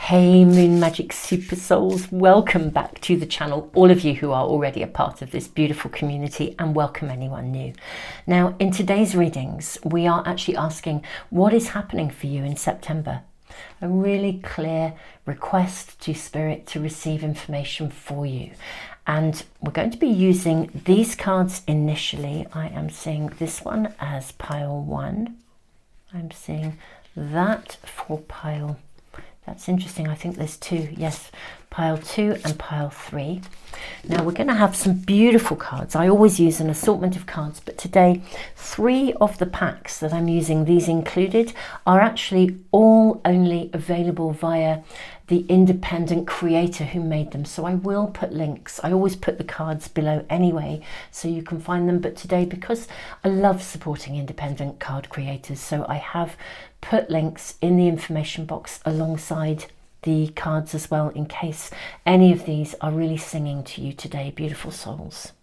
Hey Moon Magic Super Souls, welcome back to the channel, all of you who are already a part of this beautiful community, and welcome anyone new. Now in today's readings we are actually asking what is happening for you in September. A really clear request to Spirit to receive information for you, and we're going to be using these cards initially. I am seeing this one as pile 1. I'm seeing that for pile, that's interesting, I think there's 2, yes, pile 2 and pile 3. Now we're going to have some beautiful cards. I always use an assortment of cards, but today 3 of the packs that I'm using, these included, are actually all only available via the independent creator who made them. So I will put links. I always put the cards below anyway, so you can find them. But today, because I love supporting independent card creators, so I have put links in the information box alongside the cards as well, in case any of these are really singing to you today, beautiful souls.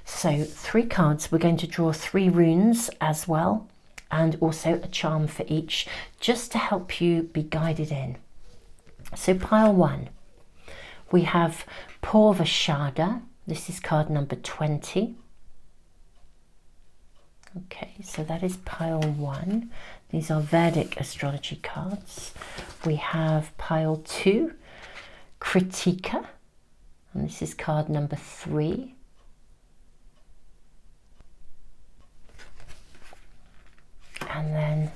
So 3 cards, we're going to draw 3 runes as well, and also a charm for each, just to help you be guided in. So pile 1, we have Purvashada. This is card number 20. Okay, so that is pile 1. These are Vedic astrology cards. We have pile 2, Kritika, and this is card number 3. And then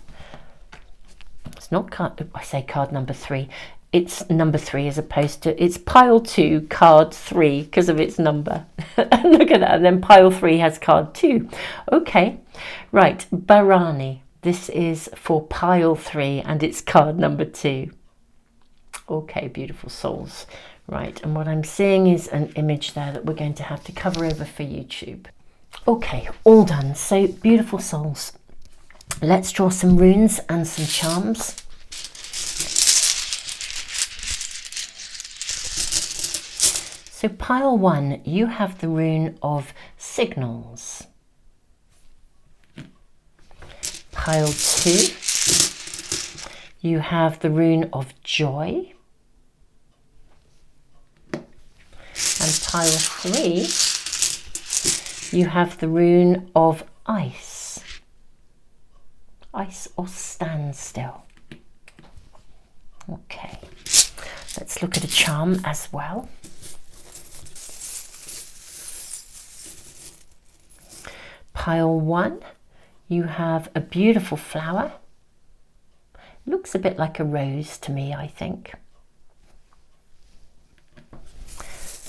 it's not card, I say card number 3. It's number 3 as opposed to, it's pile 2, card 3, because of its number. Look at that. And then pile 3 has card 2. Okay, right, Bharani. This is for pile 3 and it's card number 2. Okay, beautiful souls. Right, and what I'm seeing is an image there that we're going to have to cover over for YouTube. Okay, all done. So beautiful souls. Let's draw some runes and some charms. So pile 1, you have the rune of signals. Pile 2, you have the rune of joy. And pile 3, you have the rune of ice. Ice or standstill. Okay, let's look at a charm as well. Pile 1, you have a beautiful flower. Looks a bit like a rose to me, I think.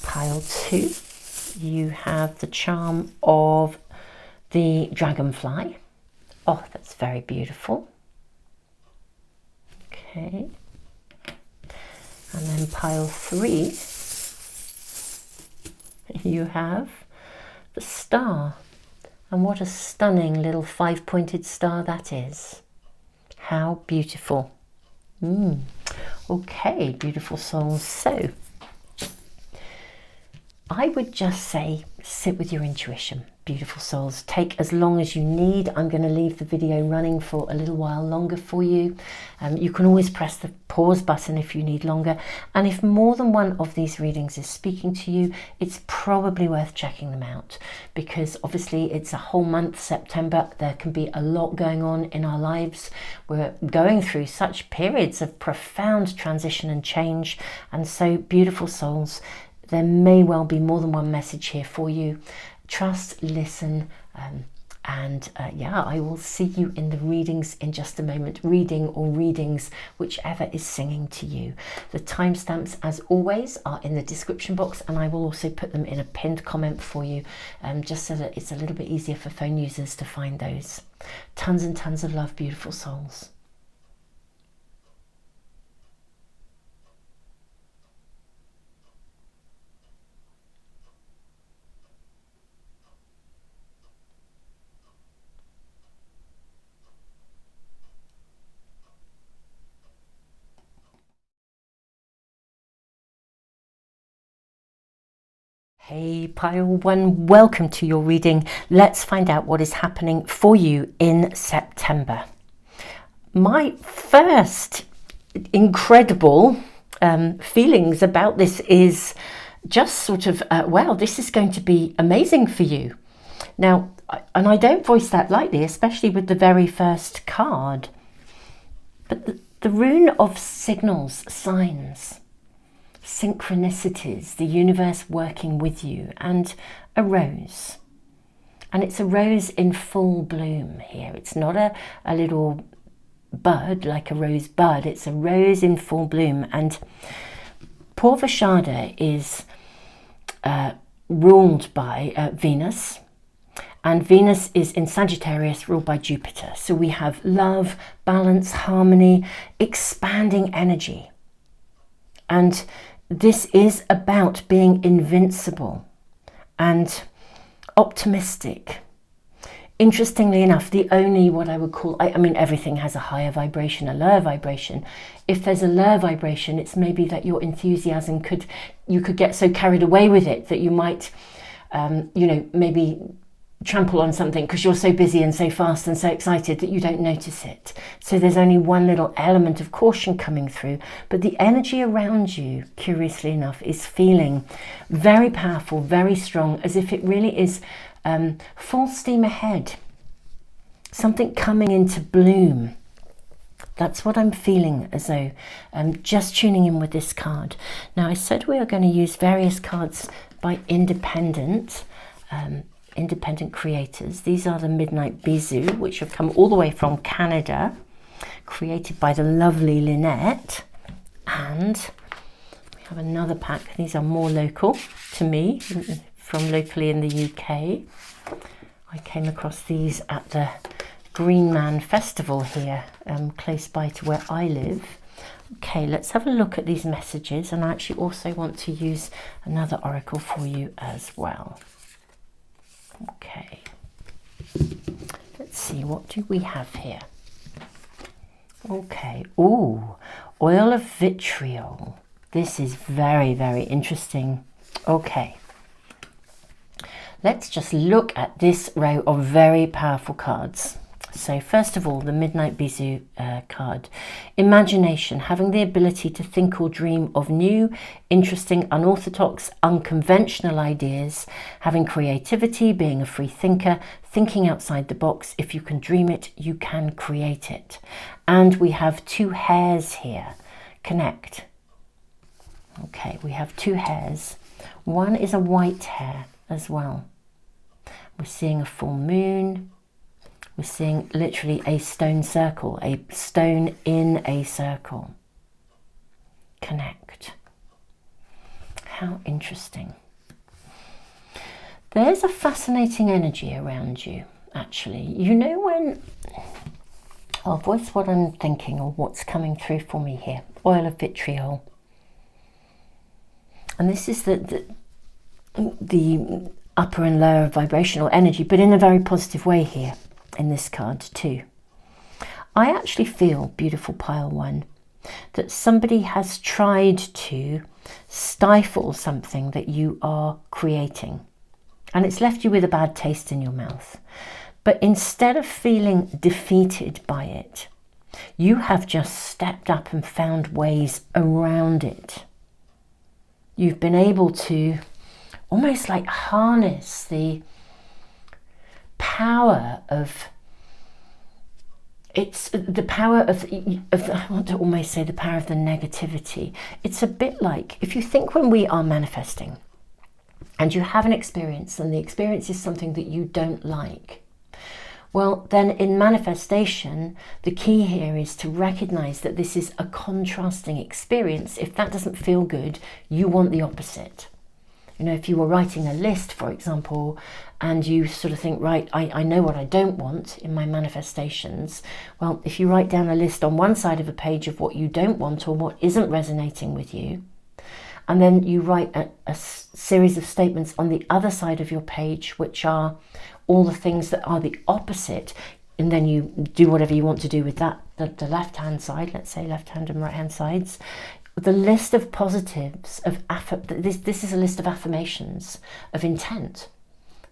Pile 2, you have the charm of the dragonfly. Oh, that's very beautiful. Okay. And then pile 3, you have the star. And what a stunning little 5-pointed star that is. How beautiful. Okay, beautiful souls. So I would just say sit with your intuition, beautiful souls. Take as long as you need. I'm going to leave the video running for a little while longer for you. You can always press the pause button if you need longer. And if more than one of these readings is speaking to you, it's probably worth checking them out, because obviously it's a whole month, September. There can be a lot going on in our lives. We're going through such periods of profound transition and change. And so, beautiful souls, there may well be more than one message here for you. Trust, listen, yeah, I will see you in the readings in just a moment. Reading or readings, whichever is singing to you. The timestamps, as always, are in the description box, and I will also put them in a pinned comment for you, just so that it's a little bit easier for phone users to find those. Tons and tons of love, beautiful souls. Hey pile 1, welcome to your reading. Let's find out what is happening for you in September. My first incredible feelings about this is just sort of, wow, this is going to be amazing for you. Now, and I don't voice that lightly, especially with the very first card, but the rune of signals, signs, synchronicities, the universe working with you, and a rose. And it's a rose in full bloom here. It's not a little bud like a rose bud, it's a rose in full bloom. And Purvashada is ruled by Venus, and Venus is in Sagittarius, ruled by Jupiter. So we have love, balance, harmony, expanding energy. And this is about being invincible and optimistic. Interestingly enough, the only, what I would call, I mean, everything has a higher vibration, a lower vibration. If there's a lower vibration, it's maybe that your enthusiasm you could get so carried away with it that you might, you know, maybe trample on something because you're so busy and so fast and so excited that you don't notice it. So there's only one little element of caution coming through, but the energy around you, curiously enough, is feeling very powerful, very strong, as if it really is full steam ahead, something coming into bloom. That's what I'm feeling, as though just tuning in with this card. Now, I said we are going to use various cards by independent creators. These are the Midnight Bisou, which have come all the way from Canada, created by the lovely Lynette. And we have another pack. These are more local to me, from locally in the UK. I came across these at the Green Man Festival here, close by to where I live. Okay, let's have a look at these messages, and I actually also want to use another oracle for you as well. Okay, let's see, what do we have here? Okay, ooh, oil of vitriol. This is very, very interesting. Okay, let's just look at this row of very powerful cards. So first of all, the Midnight Bisou card. Imagination, having the ability to think or dream of new, interesting, unorthodox, unconventional ideas, having creativity, being a free thinker, thinking outside the box. If you can dream it, you can create it. And we have two hares here. Connect. Okay, we have two hares. One is a white hare as well. We're seeing a full moon. We're seeing literally a stone circle, a stone in a circle. Connect. How interesting. There's a fascinating energy around you, actually. You know when... I'll voice what I'm thinking or what's coming through for me here. Oil of vitriol. And this is the upper and lower vibrational energy, but in a very positive way here. In this card too. I actually feel, beautiful pile one, that somebody has tried to stifle something that you are creating, and it's left you with a bad taste in your mouth. But instead of feeling defeated by it, you have just stepped up and found ways around it. You've been able to almost like harness the power of, it's the power of I want to almost say the power of the negativity. It's a bit like, if you think when we are manifesting and you have an experience and the experience is something that you don't like, well, then in manifestation, the key here is to recognize that this is a contrasting experience. If that doesn't feel good, you want the opposite. You know, if you were writing a list, for example, and you sort of think, right, I know what I don't want in my manifestations. Well, if you write down a list on one side of a page of what you don't want or what isn't resonating with you, and then you write a series of statements on the other side of your page, which are all the things that are the opposite, and then you do whatever you want to do with that, the left-hand side, let's say left-hand and right-hand sides. The list of positives, this is a list of affirmations, of intent,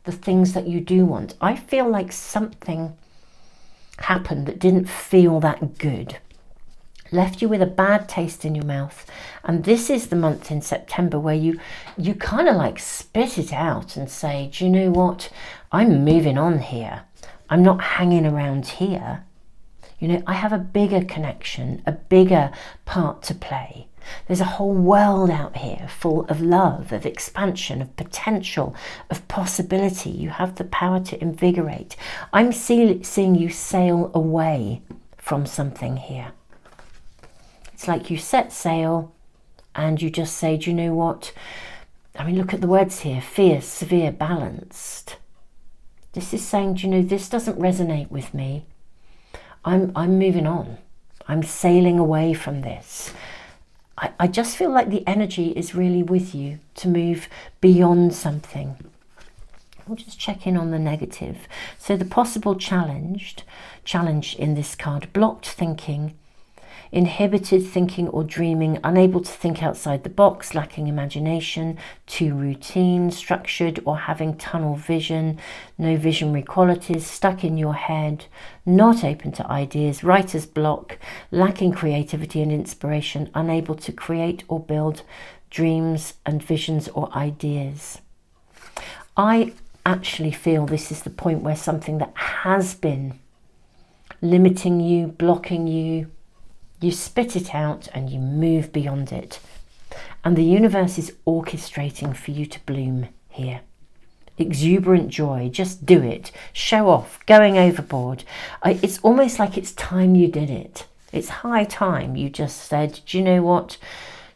the things that you do want. I feel like something happened that didn't feel that good. left you with a bad taste in your mouth. And this is the month in September where you kind of like spit it out and say, do you know what? I'm moving on here. I'm not hanging around here. You know, I have a bigger connection, a bigger part to play. There's a whole world out here full of love, of expansion, of potential, of possibility. You have the power to invigorate. I'm seeing you sail away from something here. It's like you set sail and you just say, do you know what? I mean, look at the words here: fierce, severe, balanced. This is saying, do you know, this doesn't resonate with me. I'm moving on. I'm sailing away from this. I just feel like the energy is really with you to move beyond something. We'll just check in on the negative. So the possible challenge in this card: blocked thinking, inhibited thinking or dreaming, unable to think outside the box, lacking imagination, too routine, structured, or having tunnel vision, no visionary qualities, stuck in your head, not open to ideas, writer's block, lacking creativity and inspiration, unable to create or build dreams and visions or ideas. I actually feel this is the point where something that has been limiting you, blocking you, you spit it out and you move beyond it. And the universe is orchestrating for you to bloom here. Exuberant joy, just do it. Show off, going overboard. It's almost like it's time you did it. It's high time you just said, do you know what?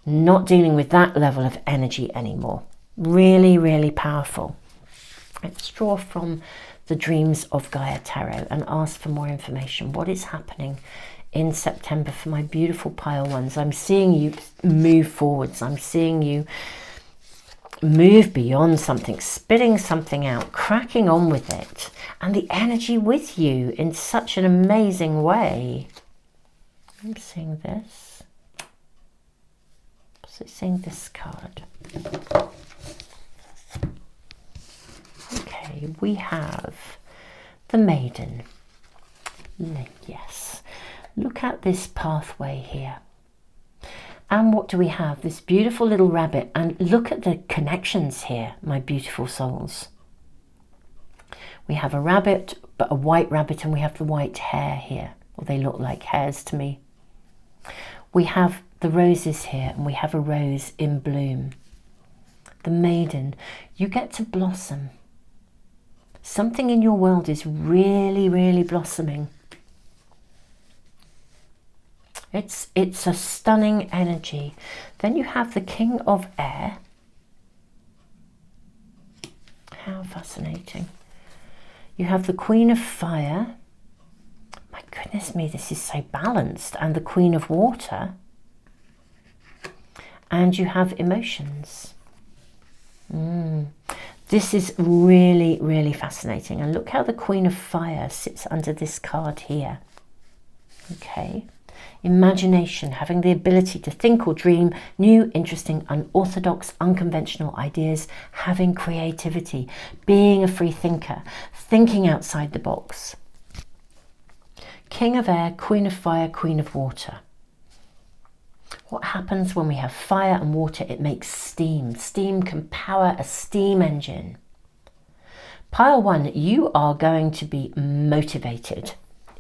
Not dealing with that level of energy anymore. Really, really powerful. Let's draw from the Dreams of Gaia Tarot and ask for more information. What is happening in September for my beautiful pile ones? I'm seeing you move forwards. I'm seeing you move beyond something, spitting something out, cracking on with it, and the energy with you in such an amazing way. I'm seeing this. So seeing this card. Okay, we have the Maiden. Yes. Look at this pathway here. And what do we have? This beautiful little rabbit. And look at the connections here, my beautiful souls. We have a rabbit, but a white rabbit, and we have the white hair here. Well, they look like hairs to me. We have the roses here, and we have a rose in bloom. The Maiden, you get to blossom. Something in your world is really, really blossoming. It's a stunning energy. Then you have the King of Air. How fascinating. You have the Queen of Fire. My goodness me, this is so balanced. And the Queen of Water. And you have emotions. This is really, really fascinating. And look how the Queen of Fire sits under this card here. Okay. Imagination, having the ability to think or dream new, interesting, unorthodox, unconventional ideas, having creativity, being a free thinker, thinking outside the box. King of Air, Queen of Fire, Queen of Water. What happens when we have fire and water? It makes steam. Steam can power a steam engine. Pile 1, you are going to be motivated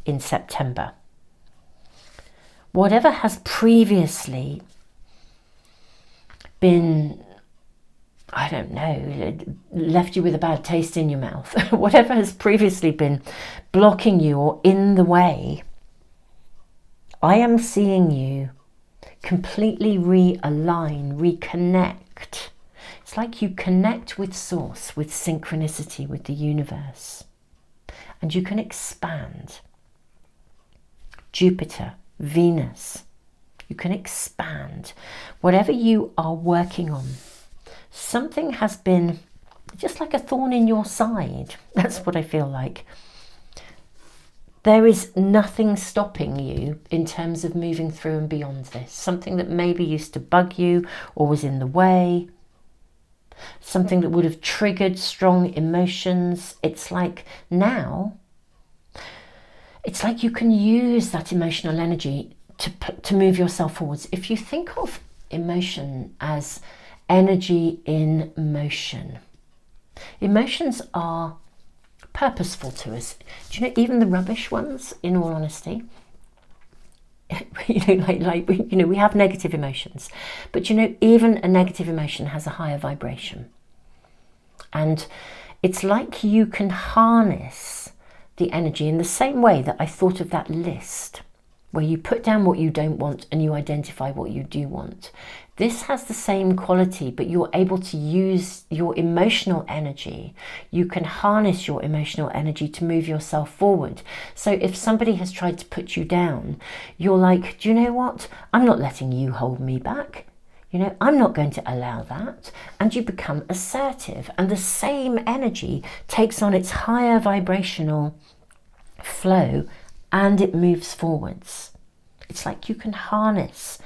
in September. Whatever has previously been, I don't know, left you with a bad taste in your mouth, whatever has previously been blocking you or in the way, I am seeing you completely realign, reconnect. It's like you connect with Source, with synchronicity, with the universe, and you can expand. Jupiter, Venus, you can expand. Whatever you are working on, something has been just like a thorn in your side. That's what I feel like. There is nothing stopping you in terms of moving through and beyond this. Something that maybe used to bug you or was in the way. Something that would have triggered strong emotions. It's like now, it's like you can use that emotional energy to move yourself forwards. If you think of emotion as energy in motion, emotions are purposeful to us. Do you know, even the rubbish ones, in all honesty, you know, we have negative emotions, but you know, even a negative emotion has a higher vibration. And it's like you can harness the energy in the same way that I thought of that list, where you put down what you don't want and you identify what you do want. This has the same quality, but you're able to use your emotional energy. You can harness your emotional energy to move yourself forward. So if somebody has tried to put you down, you're like, do you know what? I'm not letting you hold me back. You know, I'm not going to allow that. And you become assertive. And the same energy takes on its higher vibrational flow and it moves forwards. It's like you can harness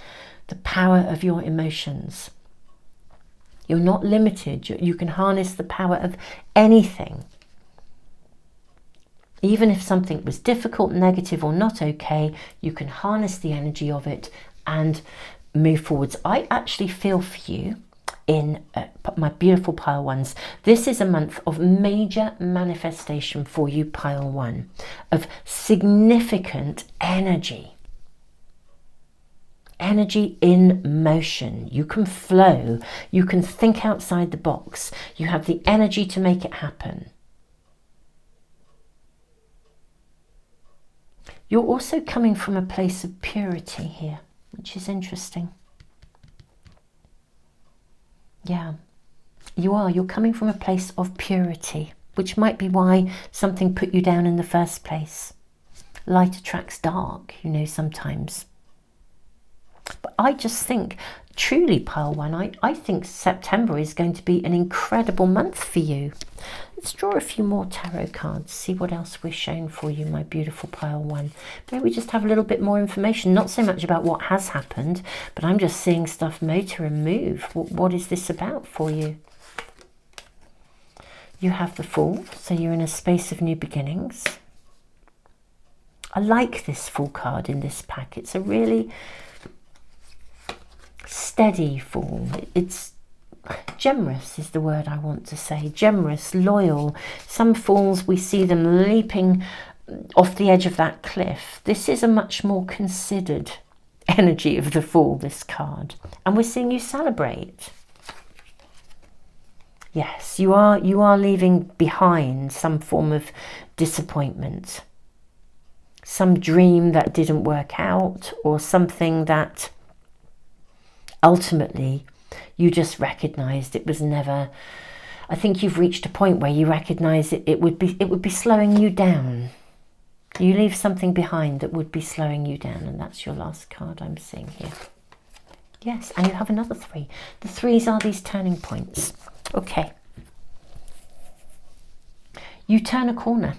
the power of your emotions. You're not limited. You can harness the power of anything. Even if something was difficult, negative, or not okay, you can harness the energy of it and move forwards. I actually feel for you in my beautiful pile ones. This is a month of major manifestation for you, pile one, of significant energy. Energy in motion. You can flow. You can think outside the box. You have the energy to make it happen. You're also coming from a place of purity here, which is interesting. Yeah, you are. You're coming from a place of purity, which might be why something put you down in the first place. Light attracts dark, you know, sometimes. But I just think, truly, pile one, I think September is going to be an incredible month for you. Let's draw a few more tarot cards, see what else we're showing for you, my beautiful pile one. Maybe we just have a little bit more information, not so much about what has happened, but I'm just seeing stuff motor and move. What is this about for you? You have the Fool, so you're in a space of new beginnings. I like this Fool card in this pack. It's a really steady Fool. It's generous is the word I want to say. Generous, loyal. Some Fools, we see them leaping off the edge of that cliff. This is a much more considered energy of the Fool, this card. And we're seeing you celebrate. Yes, you are leaving behind some form of disappointment. Some dream that didn't work out, or something that ultimately you just recognized it was never. I think you've reached a point where you recognize it would be slowing you down. You leave something behind that would be slowing you down, and that's your last card I'm seeing here. Yes, and you have another 3. The 3s are these turning points. Okay. You turn a corner.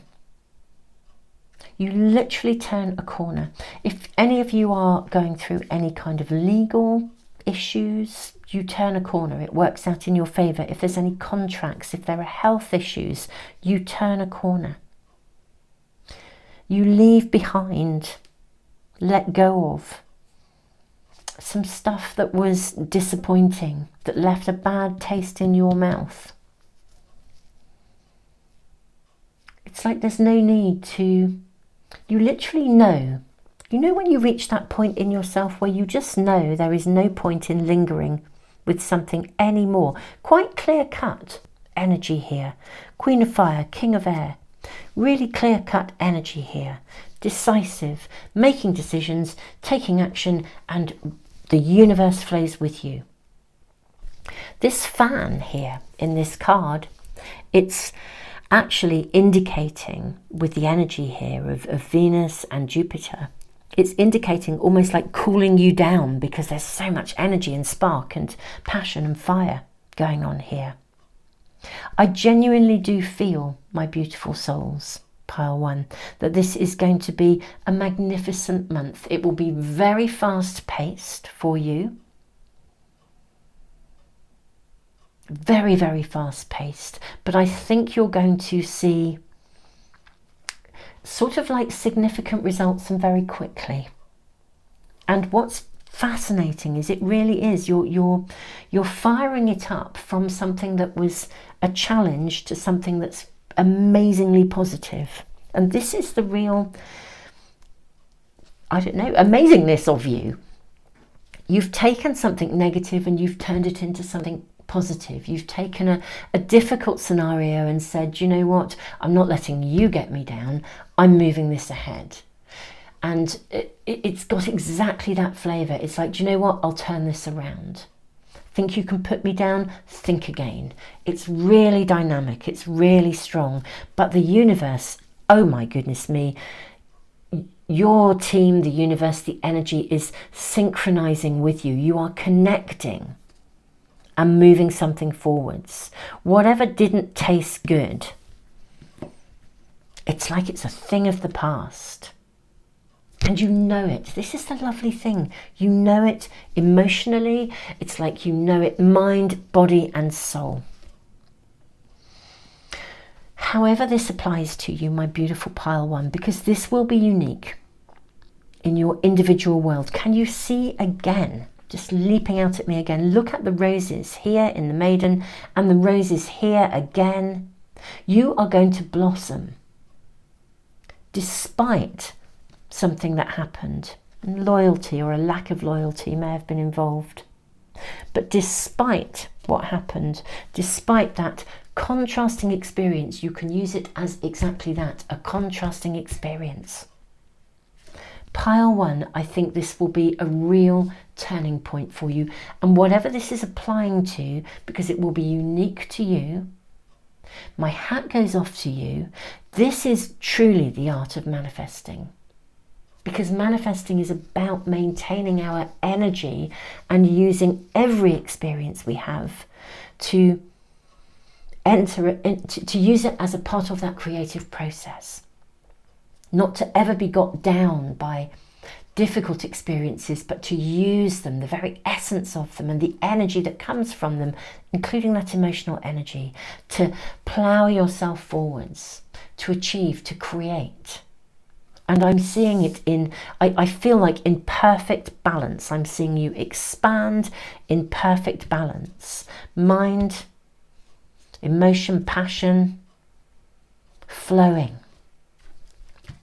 You literally turn a corner. If any of you are going through any kind of legal issues, you turn a corner. It works out in your favor. If there's any contracts, if there are health issues, you turn a corner. You leave behind, let go of some stuff that was disappointing, that left a bad taste in your mouth. It's like there's no need to, you literally know. You know when you reach that point in yourself where you just know there is no point in lingering with something anymore. Quite clear-cut energy here. Queen of Fire, King of Air. Really clear-cut energy here. Decisive, making decisions, taking action, and the universe flows with you. This fan here in this card, it's actually indicating, with the energy here of Venus and Jupiter, it's indicating almost like cooling you down, because there's so much energy and spark and passion and fire going on here. I genuinely do feel, my beautiful souls, pile one, that this is going to be a magnificent month. It will be very fast paced for you. Very, very fast paced. But I think you're going to see sort of like significant results and very quickly. And what's fascinating is it really is, you're firing it up from something that was a challenge to something that's amazingly positive. And this is the real, I don't know, amazingness of you. You've taken something negative and you've turned it into something positive. You've taken a difficult scenario and said, you know what, I'm not letting you get me down, I'm moving this ahead. And it's got exactly that flavour. It's like, do you know what, I'll turn this around. Think you can put me down? Think again. It's really dynamic, it's really strong. But the universe, oh my goodness me, your team, the universe, the energy is synchronizing with you. You are connecting and moving something forwards. Whatever didn't taste good, it's like it's a thing of the past. And you know it. This is the lovely thing. You know it emotionally. It's like you know it mind, body and soul. However this applies to you, my beautiful pile one, because this will be unique in your individual world. Can you see again, just leaping out at me again, look at the roses here in the maiden and the roses here again. You are going to blossom despite something that happened. Loyalty or a lack of loyalty may have been involved. But despite what happened, despite that contrasting experience, you can use it as exactly that, a contrasting experience. Pile one, I think this will be a real turning point for you. And whatever this is applying to, because it will be unique to you, my hat goes off to you. This is truly the art of manifesting. Because manifesting is about maintaining our energy and using every experience we have to use it as a part of that creative process. Not to ever be got down by difficult experiences, but to use them, the very essence of them and the energy that comes from them, including that emotional energy, to plough yourself forwards, to achieve, to create. And I'm seeing it in, I feel like in perfect balance. I'm seeing you expand in perfect balance. Mind, emotion, passion, flowing.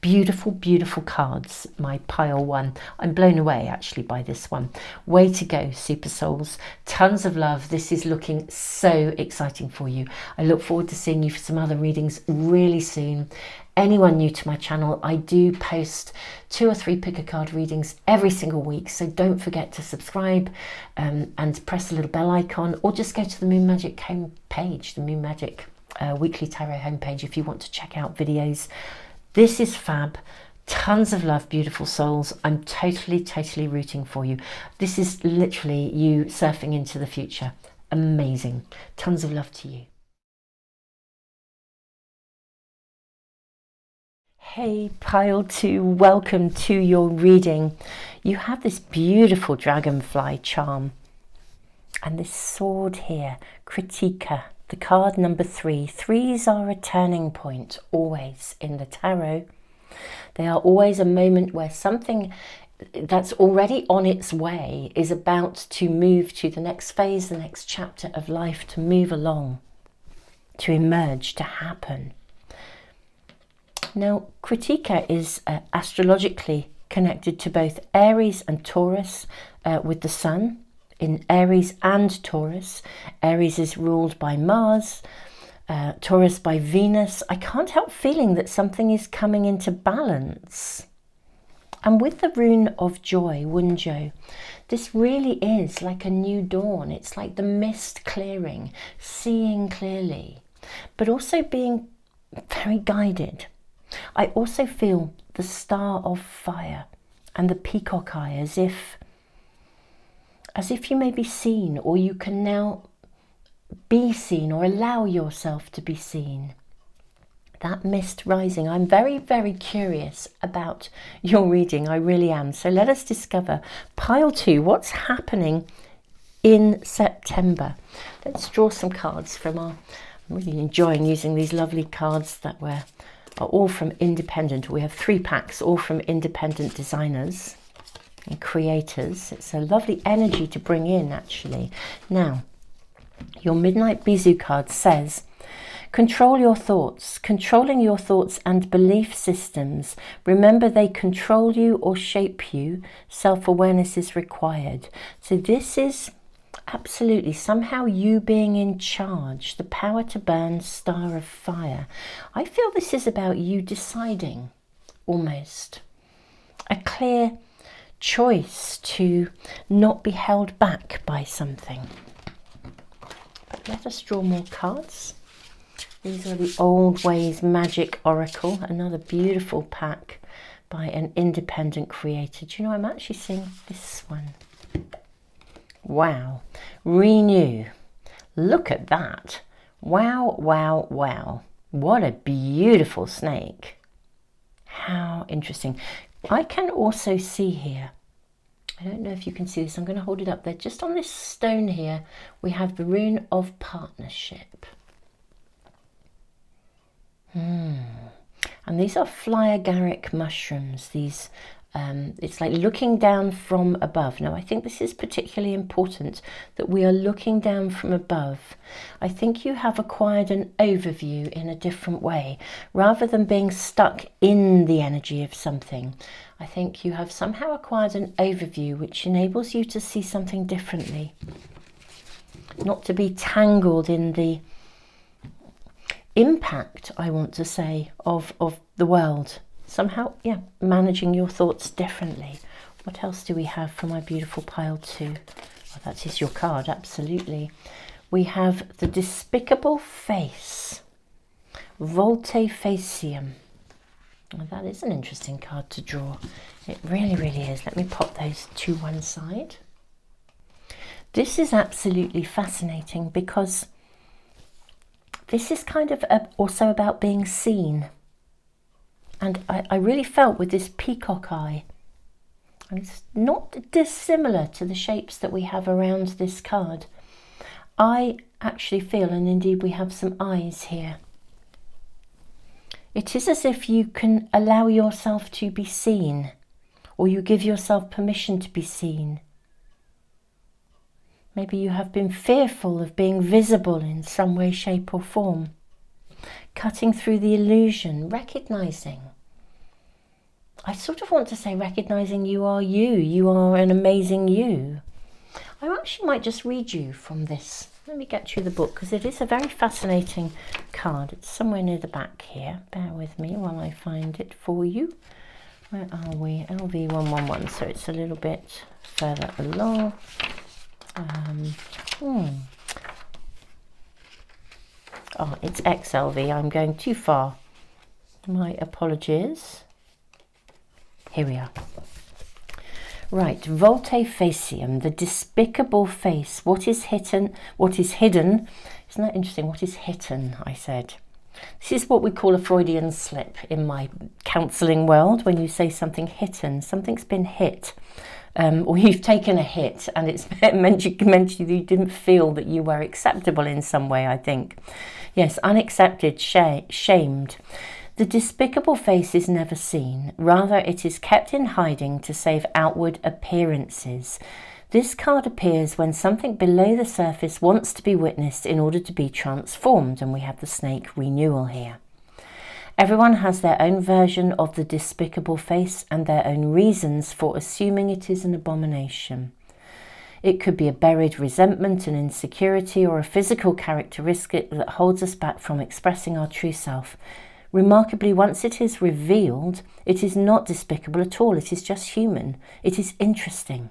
Beautiful, beautiful cards, my pile one. I'm blown away actually by this one. Way to go, super souls. Tons of love. This is looking so exciting for you. I look forward to seeing you for some other readings really soon. Anyone new to my channel, I do post 2 or 3 pick a card readings every single week, so don't forget to subscribe and press the little bell icon, or just go to the Moon Magic homepage, the Moon Magic weekly tarot homepage if you want to check out videos. This is fab. Tons of love, beautiful souls. I'm totally, totally rooting for you. This is literally you surfing into the future. Amazing. Tons of love to you. Hey, pile 2, welcome to your reading. You have this beautiful dragonfly charm and this sword here, Critica, the card number 3. 3s are a turning point, always in the tarot. They are always a moment where something that's already on its way is about to move to the next phase, the next chapter of life, to move along, to emerge, to happen. Now, Critica is astrologically connected to both Aries and Taurus, with the Sun in Aries and Taurus. Aries is ruled by Mars, Taurus by Venus. I can't help feeling that something is coming into balance. And with the rune of joy, Wunjo, this really is like a new dawn. It's like the mist clearing, seeing clearly, but also being very guided. I also feel the star of fire and the peacock eye, as if you may be seen, or you can now be seen or allow yourself to be seen. That mist rising. I'm very, very curious about your reading. I really am. So let us discover pile 2. What's happening in September? Let's draw some cards from our... I'm really enjoying using these lovely cards that are all from independent. We have 3 packs, all from independent designers. and creators. It's a lovely energy to bring in, actually. Now, your Midnight Bisou card says, control your thoughts. Controlling your thoughts and belief systems. Remember, they control you or shape you. Self-awareness is required. So this is absolutely somehow you being in charge. The power to burn, star of fire. I feel this is about you deciding, almost. A clear choice to not be held back by something. But let us draw more cards. These are the Old Ways Magic Oracle, another beautiful pack by an independent creator. Do you know, I'm actually seeing this one. Wow. Renew. Look at that. Wow, wow, wow. What a beautiful snake. How interesting. I can also see here, I don't know if you can see this, I'm going to hold it up there. Just on this stone here, we have the rune of partnership. And these are fly agaric mushrooms. These, it's like looking down from above. Now, I think this is particularly important, that we are looking down from above. I think you have acquired an overview in a different way. Rather than being stuck in the energy of something, I think you have somehow acquired an overview which enables you to see something differently. Not to be tangled in the impact, I want to say, of the world. Somehow, yeah, managing your thoughts differently. What else do we have for my beautiful pile too? Oh, that is your card, absolutely. We have the Despicable Face, Volte Facium. Oh, that is an interesting card to draw. It really, really is. Let me pop those to one side. This is absolutely fascinating because this is kind of also about being seen. And I really felt with this peacock eye, and it's not dissimilar to the shapes that we have around this card. I actually feel, and indeed we have some eyes here. It is as if you can allow yourself to be seen, or you give yourself permission to be seen. Maybe you have been fearful of being visible in some way, shape or form. Cutting through the illusion, recognizing. I sort of want to say recognizing you are you. You are an amazing you. I actually might just read you from this. Let me get you the book because it is a very fascinating card. It's somewhere near the back here. Bear with me while I find it for you. Where are we? LV111. So it's a little bit further along. Oh, it's XLV. I'm going too far. My apologies. Here we are. Right, Volte Facium, the despicable face. What is hidden? What is hidden? Isn't that interesting? What is hidden, I said. This is what we call a Freudian slip in my counselling world. When you say something hidden, something's been hit. Or you've taken a hit and it's meant you didn't feel that you were acceptable in some way, I think. Yes, unaccepted, shamed. The despicable face is never seen. Rather, it is kept in hiding to save outward appearances. This card appears when something below the surface wants to be witnessed in order to be transformed, and we have the snake renewal here. Everyone has their own version of the despicable face and their own reasons for assuming it is an abomination. It could be a buried resentment, an insecurity, or a physical characteristic that holds us back from expressing our true self. Remarkably, once it is revealed, it is not despicable at all. It is just human. It is interesting.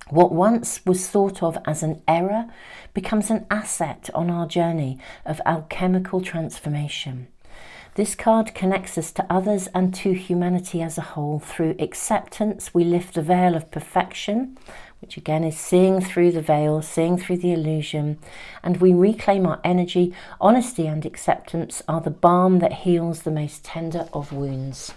What once was thought of as an error becomes an asset on our journey of alchemical transformation. This card connects us to others and to humanity as a whole. Through acceptance, we lift the veil of perfection, which again is seeing through the veil, seeing through the illusion, and we reclaim our energy. Honesty and acceptance are the balm that heals the most tender of wounds.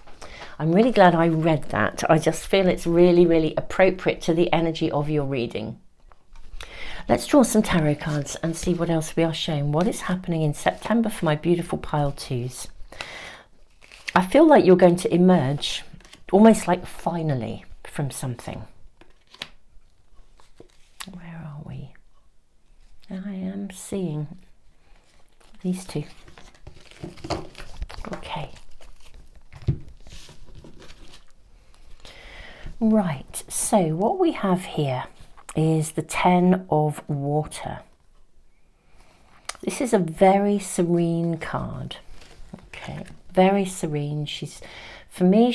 I'm really glad I read that. I just feel it's really, really appropriate to the energy of your reading. Let's draw some tarot cards and see what else we are shown. What is happening in September for my beautiful pile twos? I feel like you're going to emerge almost like finally from something. Where are we? I am seeing these two. Okay. Right, so what we have here is the 10 of Water. This is a very serene card. Okay, very serene. For me,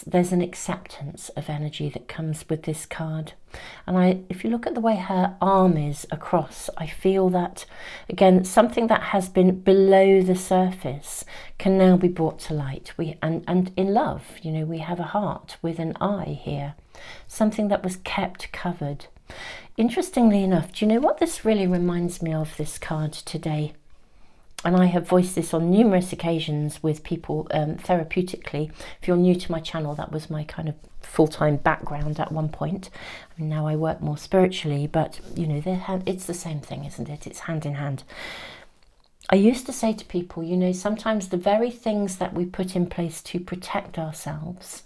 there's an acceptance of energy that comes with this card. And if you look at the way her arm is across, I feel that, again, something that has been below the surface can now be brought to light. And in love, you know, we have a heart with an eye here. Something that was kept covered. Interestingly enough, do you know what this really reminds me of, this card today? And I have voiced this on numerous occasions with people therapeutically. If you're new to my channel, that was my kind of full-time background at one point. I mean, now I work more spiritually, but you know, it's the same thing, isn't it? It's hand in hand. I used to say to people, you know, sometimes the very things that we put in place to protect ourselves,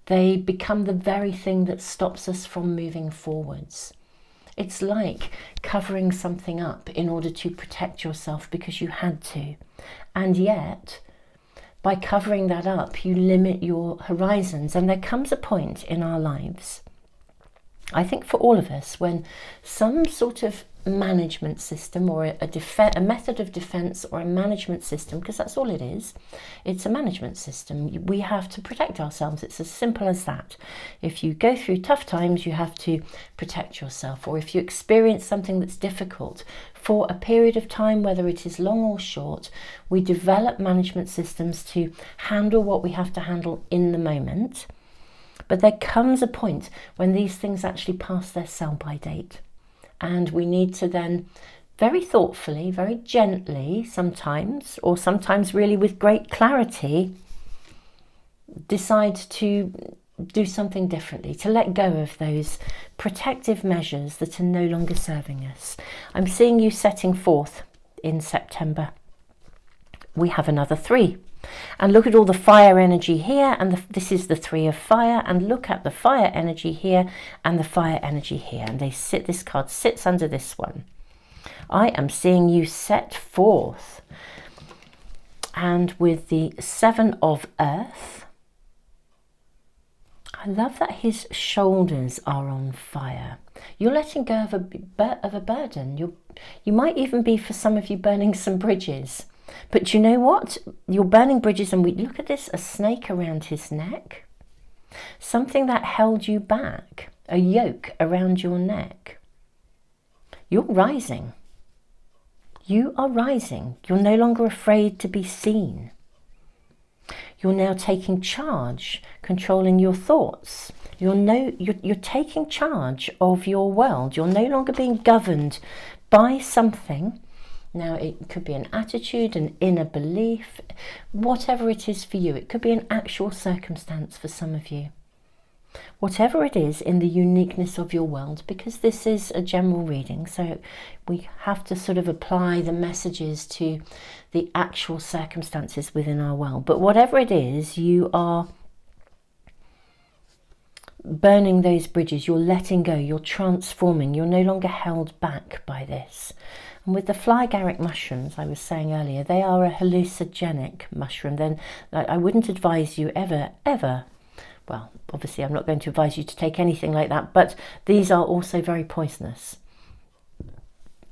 they become the very thing that stops us from moving forwards. It's like covering something up in order to protect yourself because you had to. And yet, by covering that up, you limit your horizons. And there comes a point in our lives, I think for all of us, when some sort of management system or a method of defense or a management system, because that's all it is, it's a management system. We have to protect ourselves. It's as simple as that. If you go through tough times, you have to protect yourself. Or if you experience something that's difficult for a period of time, whether it is long or short, we develop management systems to handle what we have to handle in the moment. But there comes a point when these things actually pass their sell-by date. And we need to then very thoughtfully, very gently sometimes, or sometimes really with great clarity, decide to do something differently, to let go of those protective measures that are no longer serving us. I'm seeing you setting forth in September. We have another 3. And look at all the fire energy here, and this is the 3 of fire, and look at the fire energy here and the fire energy here, and this card sits under this one. I am seeing you set forth, and with the 7 of Earth, I love that his shoulders are on fire. You're letting go of a burden. You might even be, for some of you, burning some bridges. But you know what? You're burning bridges, and we look at this, a snake around his neck. Something that held you back, a yoke around your neck. You're rising. You are rising. You're no longer afraid to be seen. You're now taking charge, controlling your thoughts. You're taking charge of your world. You're no longer being governed by something. Now, it could be an attitude, an inner belief, whatever it is for you. It could be an actual circumstance for some of you. Whatever it is in the uniqueness of your world, because this is a general reading, so we have to sort of apply the messages to the actual circumstances within our world. But whatever it is, you are burning those bridges, you're letting go, you're transforming, you're no longer held back by this. And with the fly agaric mushrooms, I was saying earlier, they are a hallucinogenic mushroom. Then I wouldn't advise you ever, well, obviously I'm not going to advise you to take anything like that, but these are also very poisonous.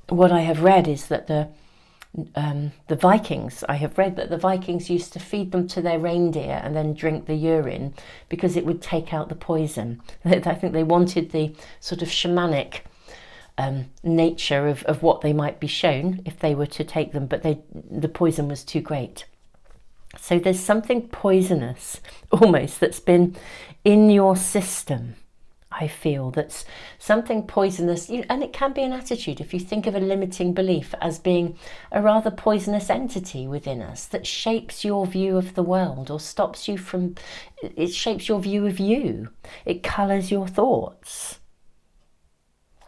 What I have read is that the Vikings, used to feed them to their reindeer and then drink the urine because it would take out the poison. I think they wanted the sort of shamanic nature of what they might be shown if they were to take them, but the poison was too great. So there's something poisonous almost that's been in your system, I feel, that's something poisonous, and it can be an attitude. If you think of a limiting belief as being a rather poisonous entity within us that shapes your view of the world, or stops you from, it shapes your view of you, it colours your thoughts.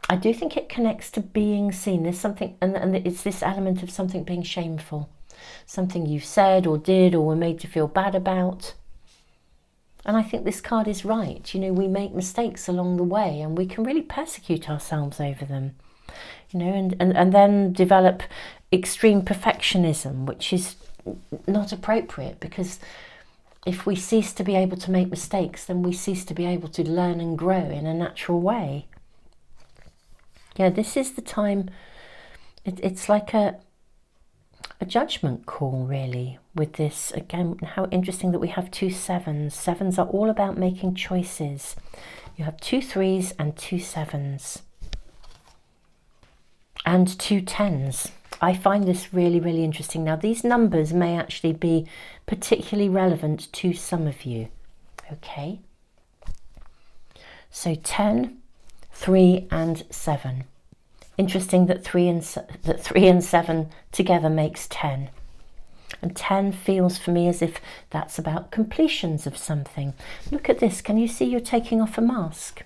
I do think it connects to being seen. There's something, and it's this element of something being shameful, something you said or did or were made to feel bad about. And I think this card is right. You know, we make mistakes along the way and we can really persecute ourselves over them, you know, and then develop extreme perfectionism, which is not appropriate, because if we cease to be able to make mistakes, then we cease to be able to learn and grow in a natural way. Yeah, this is the time, it's like a judgment call, really, with this. Again, how interesting that we have 2 sevens. Sevens are all about making choices. You have 2 threes and 2 sevens. And 2 tens. I find this really, really interesting. Now, these numbers may actually be particularly relevant to some of you. Okay. So 10, 3 and 7. Interesting that 3 and 7 together makes 10. And 10 feels for me as if that's about completions of something. Look at this. Can you see you're taking off a mask?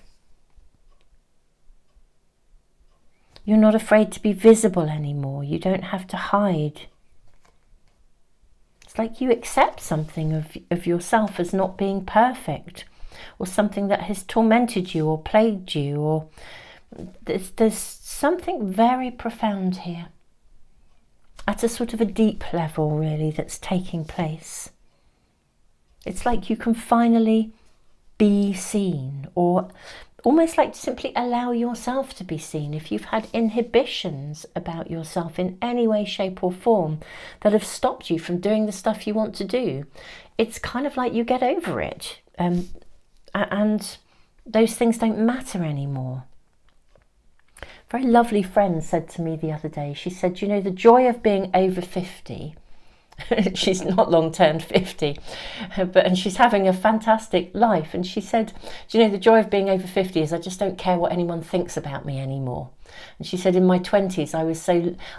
You're not afraid to be visible anymore. You don't have to hide. It's like you accept something of yourself as not being perfect, or something that has tormented you or plagued you, or there's something very profound here, at a sort of a deep level, really, that's taking place. It's like you can finally be seen, or almost like simply allow yourself to be seen. If you've had inhibitions about yourself in any way, shape or form that have stopped you from doing the stuff you want to do, it's kind of like you get over it, and those things don't matter anymore. A very lovely friend said to me the other day, she said, you know, the joy of being over 50, she's not long turned 50, and she's having a fantastic life. And she said, do you know, the joy of being over 50 is I just don't care what anyone thinks about me anymore. And she said, in my 20s,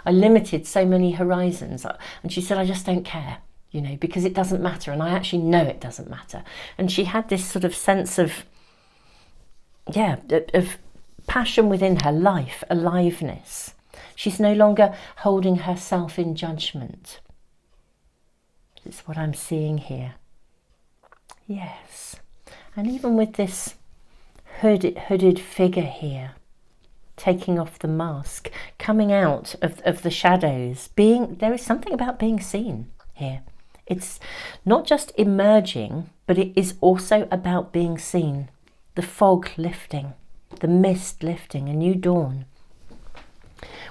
I limited so many horizons. And she said, I just don't care, you know, because it doesn't matter. And I actually know it doesn't matter. And she had this sort of sense of, yeah, of passion within her life, aliveness. She's no longer holding herself in judgment. It's what I'm seeing here. Yes. And even with this hooded figure here, taking off the mask, coming out of the shadows, there is something about being seen here. It's not just emerging, but it is also about being seen. The fog lifting, the mist lifting, a new dawn.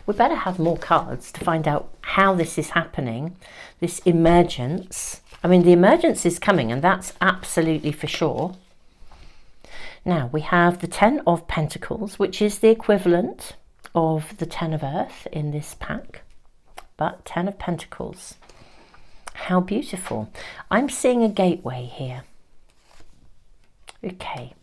We better have more cards to find out how this is happening, this emergence. I mean, the emergence is coming, and that's absolutely for sure. Now, we have the 10 of Pentacles, which is the equivalent of the 10 of Earth in this pack, but 10 of Pentacles. How beautiful. I'm seeing a gateway here. Okay.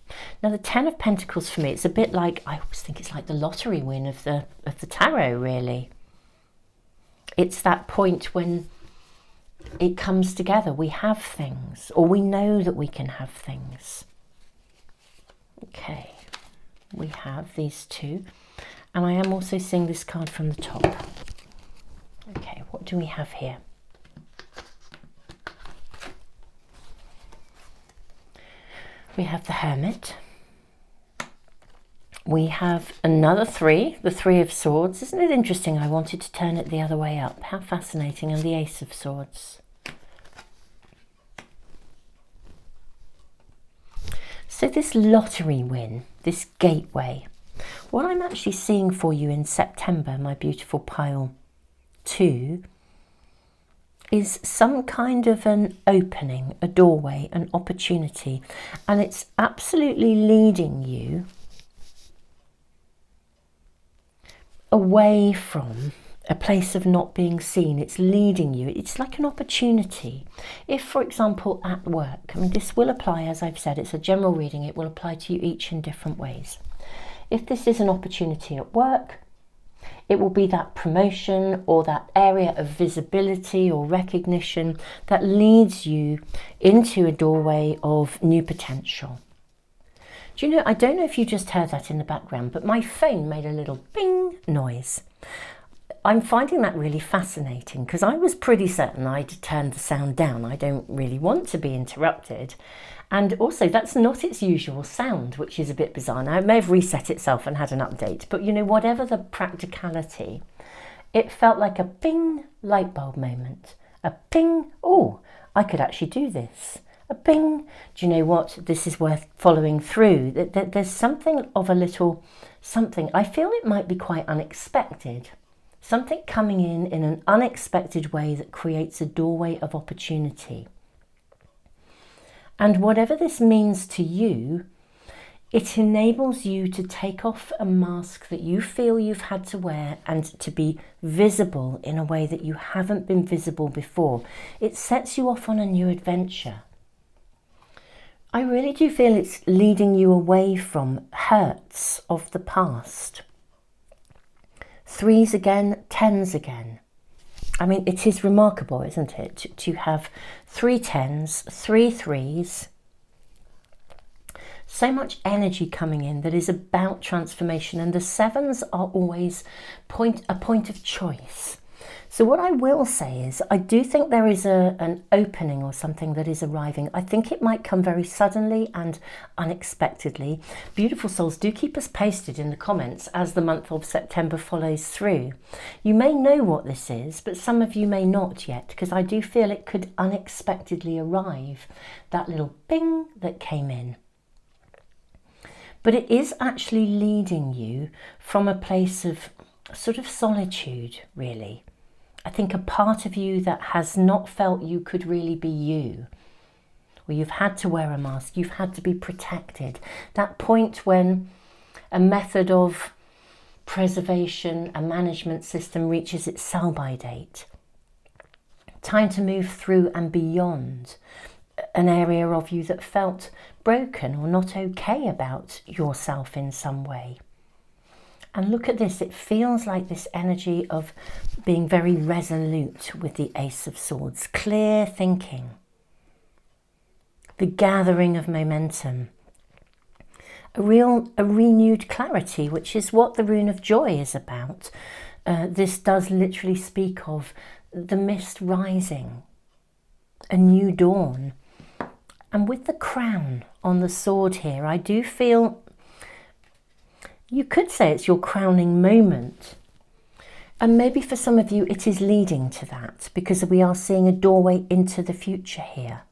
Now, the 10 of Pentacles for me, it's a bit like, I always think it's like the lottery win of the tarot, really. It's that point when it comes together. We have things, or we know that we can have things. Okay, we have these two. And I am also seeing this card from the top. Okay, what do we have here? We have the Hermit. We have another 3, the 3 of Swords. Isn't it interesting? I wanted to turn it the other way up. How fascinating. And the Ace of Swords. So this lottery win, this gateway, what I'm actually seeing for you in September, my beautiful pile 2, is some kind of an opening, a doorway, an opportunity. And it's absolutely leading you away from a place of not being seen. It's leading you. It's like an opportunity. If, for example, at work, I mean, this will apply, as I've said, it's a general reading. It will apply to you each in different ways. If this is an opportunity at work, it will be that promotion or that area of visibility or recognition that leads you into a doorway of new potential. Do you know, I don't know if you just heard that in the background, but my phone made a little bing noise. I'm finding that really fascinating, because I was pretty certain I'd turned the sound down. I don't really want to be interrupted. And also, that's not its usual sound, which is a bit bizarre. Now, it may have reset itself and had an update, but you know, whatever the practicality, it felt like a bing light bulb moment. A bing, oh, I could actually do this. A bing, do you know what? This is worth following through. There's something of a little something. I feel it might be quite unexpected. Something coming in an unexpected way that creates a doorway of opportunity. And whatever this means to you, it enables you to take off a mask that you feel you've had to wear and to be visible in a way that you haven't been visible before. It sets you off on a new adventure. I really do feel it's leading you away from hurts of the past. 3s again, 10s again. I mean, it is remarkable, isn't it, to have 3 10s, 3 3s, so much energy coming in that is about transformation, and the 7s are always a point of choice. So what I will say is, I do think there is an opening or something that is arriving. I think it might come very suddenly and unexpectedly. Beautiful souls, do keep us posted in the comments as the month of September follows through. You may know what this is, but some of you may not yet, because I do feel it could unexpectedly arrive, that little bing that came in. But it is actually leading you from a place of sort of solitude, really. I think a part of you that has not felt you could really be you, where you've had to wear a mask, you've had to be protected. That point when a method of preservation, a management system reaches its sell-by date. Time to move through and beyond an area of you that felt broken or not okay about yourself in some way. And look at this, it feels like this energy of being very resolute with the Ace of Swords, clear thinking, the gathering of momentum, a renewed clarity, which is what the Rune of Joy is about. This does literally speak of the mist rising, a new dawn. And with the crown on the sword here, I do feel, you could say it's your crowning moment. And maybe for some of you, it is leading to that, because we are seeing a doorway into the future here.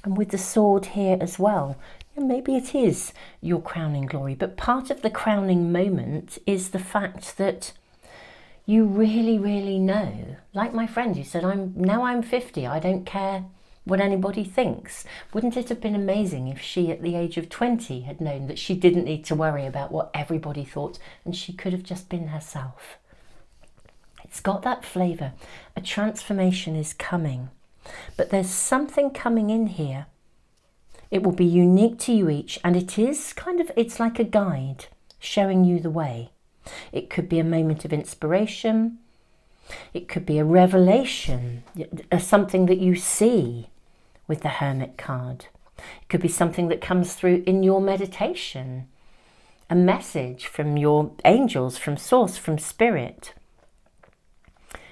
And with the sword here as well, maybe it is your crowning glory. But part of the crowning moment is the fact that you really, really know, like my friend who said, now I'm 50, I don't care what anybody thinks. Wouldn't it have been amazing if she at the age of 20 had known that she didn't need to worry about what everybody thought, and she could have just been herself? It's got that flavour. A transformation is coming, but there's something coming in here. It will be unique to you each, and it is it's like a guide showing you the way. It could be a moment of inspiration. It could be a revelation, something that you see with the Hermit card. It could be something that comes through in your meditation, a message from your angels, from Source, from Spirit.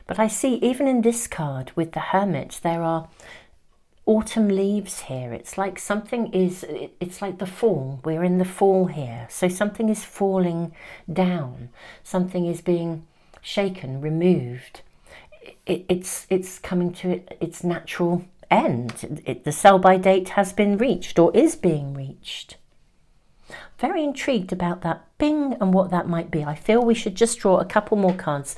But I see even in this card with the Hermit, there are autumn leaves here. It's like it's like the fall. We're in the fall here. So something is falling down. Something is being shaken, removed. It's coming to its natural end. The sell-by date has been reached or is being reached. Very intrigued about that bing and what that might be. I feel we should just draw a couple more cards.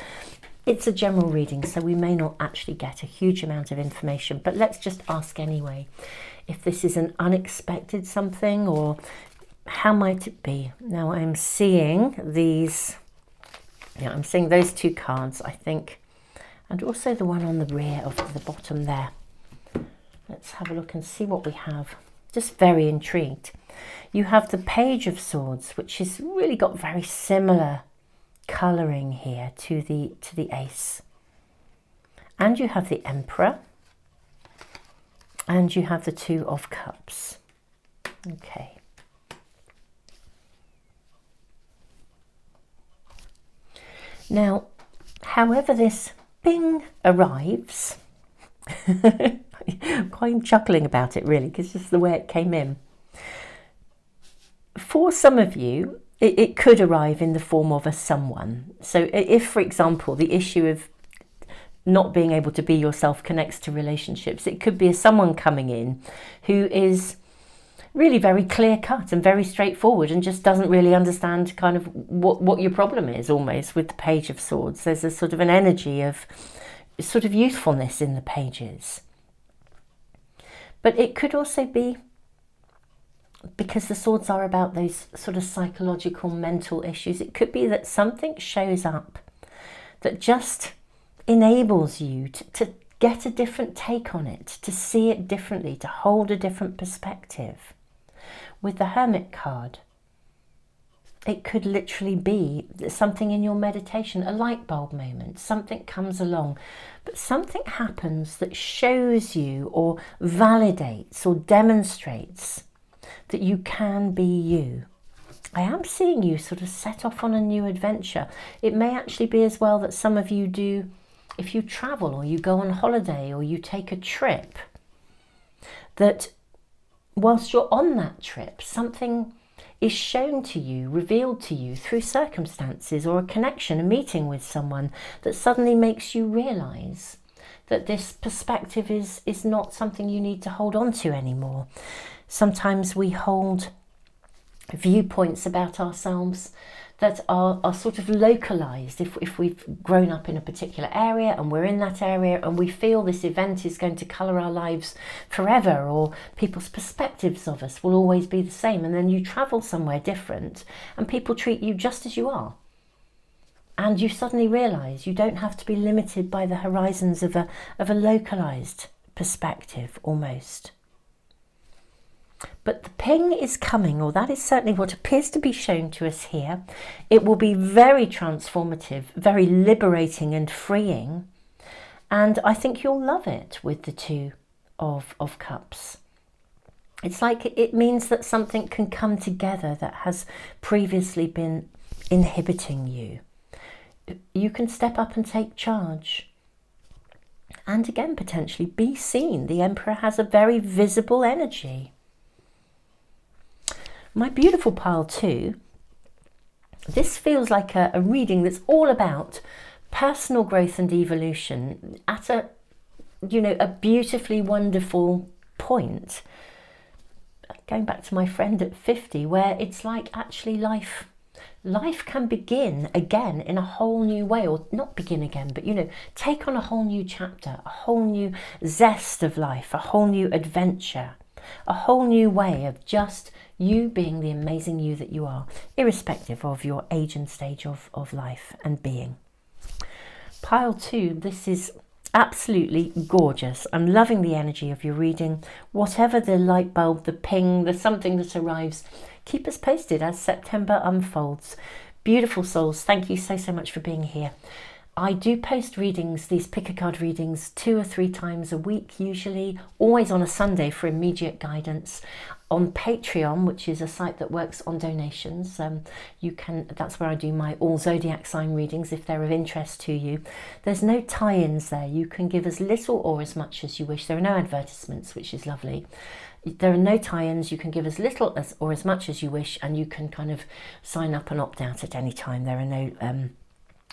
It's a general reading, so we may not actually get a huge amount of information, but let's just ask anyway. If this is an unexpected something, or how might it be? Now I'm seeing these, I'm seeing those two cards, I think, and also the one on the rear of the bottom there. Let's have a look and see what we have. Just very intrigued. You have the Page of Swords, which has really got very similar colouring here to the Ace. And you have the Emperor. And you have the Two of Cups. Okay. Now, However this bing arrives, I'm quite chuckling about it really, because it's just the way it came in. For some of you, it could arrive in the form of a someone. So if, for example, the issue of not being able to be yourself connects to relationships, it could be a someone coming in who is really very clear cut and very straightforward and just doesn't really understand kind of what your problem is. Almost with the Page of Swords, there's a sort of an energy of sort of youthfulness in the pages. But it could also be, because the swords are about those sort of psychological mental issues, it could be that something shows up that just enables you to get a different take on it, to see it differently, to hold a different perspective. With the Hermit card, it could literally be something in your meditation, a light bulb moment. Something comes along, but something happens that shows you or validates or demonstrates that you can be you. I am seeing you sort of set off on a new adventure. It may actually be as well that some of you do, if you travel or you go on holiday or you take a trip, that whilst you're on that trip, something is shown to you, revealed to you through circumstances or a connection, a meeting with someone that suddenly makes you realise that this perspective is not something you need to hold on to anymore. Sometimes we hold viewpoints about ourselves that are sort of localized. If we've grown up in a particular area and we're in that area and we feel this event is going to colour our lives forever, or people's perspectives of us will always be the same, and then you travel somewhere different and people treat you just as you are. And you suddenly realise you don't have to be limited by the horizons of a localised perspective almost. But the ping is coming, or that is certainly what appears to be shown to us here. It will be very transformative, very liberating and freeing. And I think you'll love it with the Two of Cups. It's like it means that something can come together that has previously been inhibiting you. You can step up and take charge. And again, potentially be seen. The Emperor has a very visible energy. My beautiful pile 2, this feels like a reading that's all about personal growth and evolution at a beautifully wonderful point. Going back to my friend at 50, where it's like actually life can begin again in a whole new way, or not begin again, but take on a whole new chapter, a whole new zest of life, a whole new adventure, a whole new way of just you being the amazing you that you are, irrespective of your age and stage of life and being. Pile 2, this is absolutely gorgeous. I'm loving the energy of your reading. Whatever the light bulb, the ping, the something that arrives, keep us posted as September unfolds. Beautiful souls, thank you so much for being here. I do post readings, these pick a card readings, 2 or 3 times a week usually, always on a Sunday for immediate guidance. On Patreon, which is a site that works on donations, that's where I do my all zodiac sign readings if they're of interest to you. There's no tie-ins there. You can give as little or as much as you wish. There are no advertisements, which is lovely. There are no tie-ins. You can give as little or as much as you wish, and you can kind of sign up and opt out at any time. There are no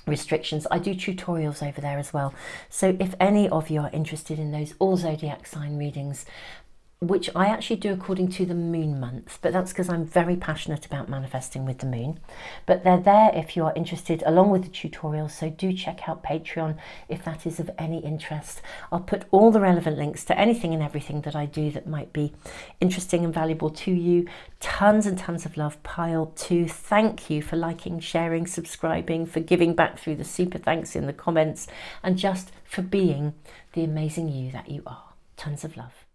restrictions. I do tutorials over there as well. So if any of you are interested in those all zodiac sign readings, which I actually do according to the moon month, but that's because I'm very passionate about manifesting with the moon. But they're there if you are interested, along with the tutorials, so do check out Patreon if that is of any interest. I'll put all the relevant links to anything and everything that I do that might be interesting and valuable to you. Tons and tons of love, Pile 2. Thank you for liking, sharing, subscribing, for giving back through the super thanks in the comments, and just for being the amazing you that you are. Tons of love.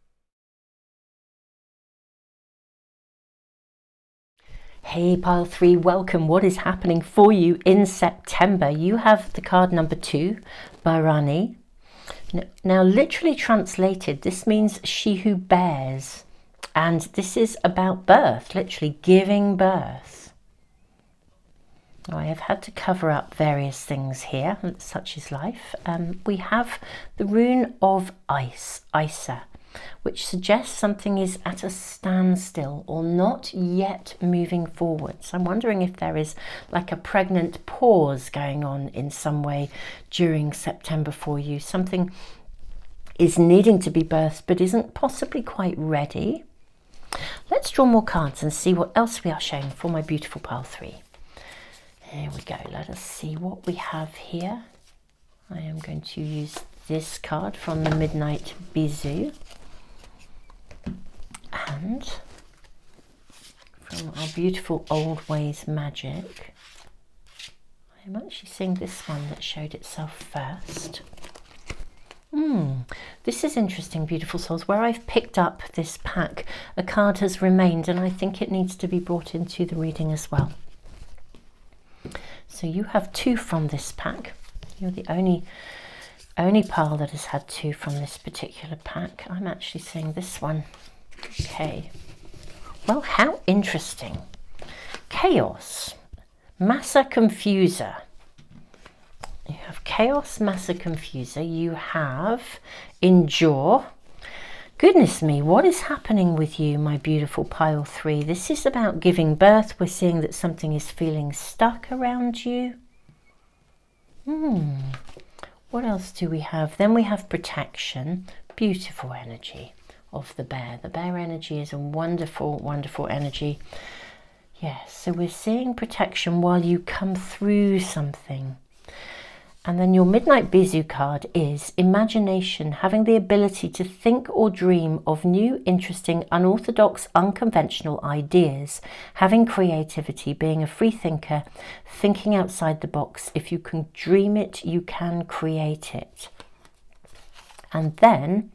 Hey Pile 3, welcome. What is happening for you in September? You have the card number 2, Bharani. Now literally translated, this means she who bears. And this is about birth, literally giving birth. I have had to cover up various things here, such is life. We have the rune of ice, Isa, which suggests something is at a standstill or not yet moving forwards. I'm wondering if there is like a pregnant pause going on in some way during September for you. Something is needing to be birthed but isn't possibly quite ready. Let's draw more cards and see what else we are shown for my beautiful pile 3. Here we go. Let us see what we have here. I am going to use this card from the Midnight Bisou. And from our beautiful Old Ways Magic, I'm actually seeing this one that showed itself first. This is interesting, beautiful souls. Where I've picked up this pack, a card has remained, and I think it needs to be brought into the reading as well. So you have 2 from this pack. You're the only pile that has had 2 from this particular pack. I'm actually seeing this one. Okay. Well, how interesting. Chaos, Massa Confuser. You have Chaos, Massa Confuser. You have Endure. Goodness me, what is happening with you, my beautiful pile 3? This is about giving birth. We're seeing that something is feeling stuck around you. What else do we have? Then we have Protection. Beautiful energy of the bear. The bear energy is a wonderful, wonderful energy. Yes, so we're seeing protection while you come through something. And then your Midnight Bisou card is Imagination, having the ability to think or dream of new, interesting, unorthodox, unconventional ideas, having creativity, being a free thinker, thinking outside the box. If you can dream it, you can create it. And then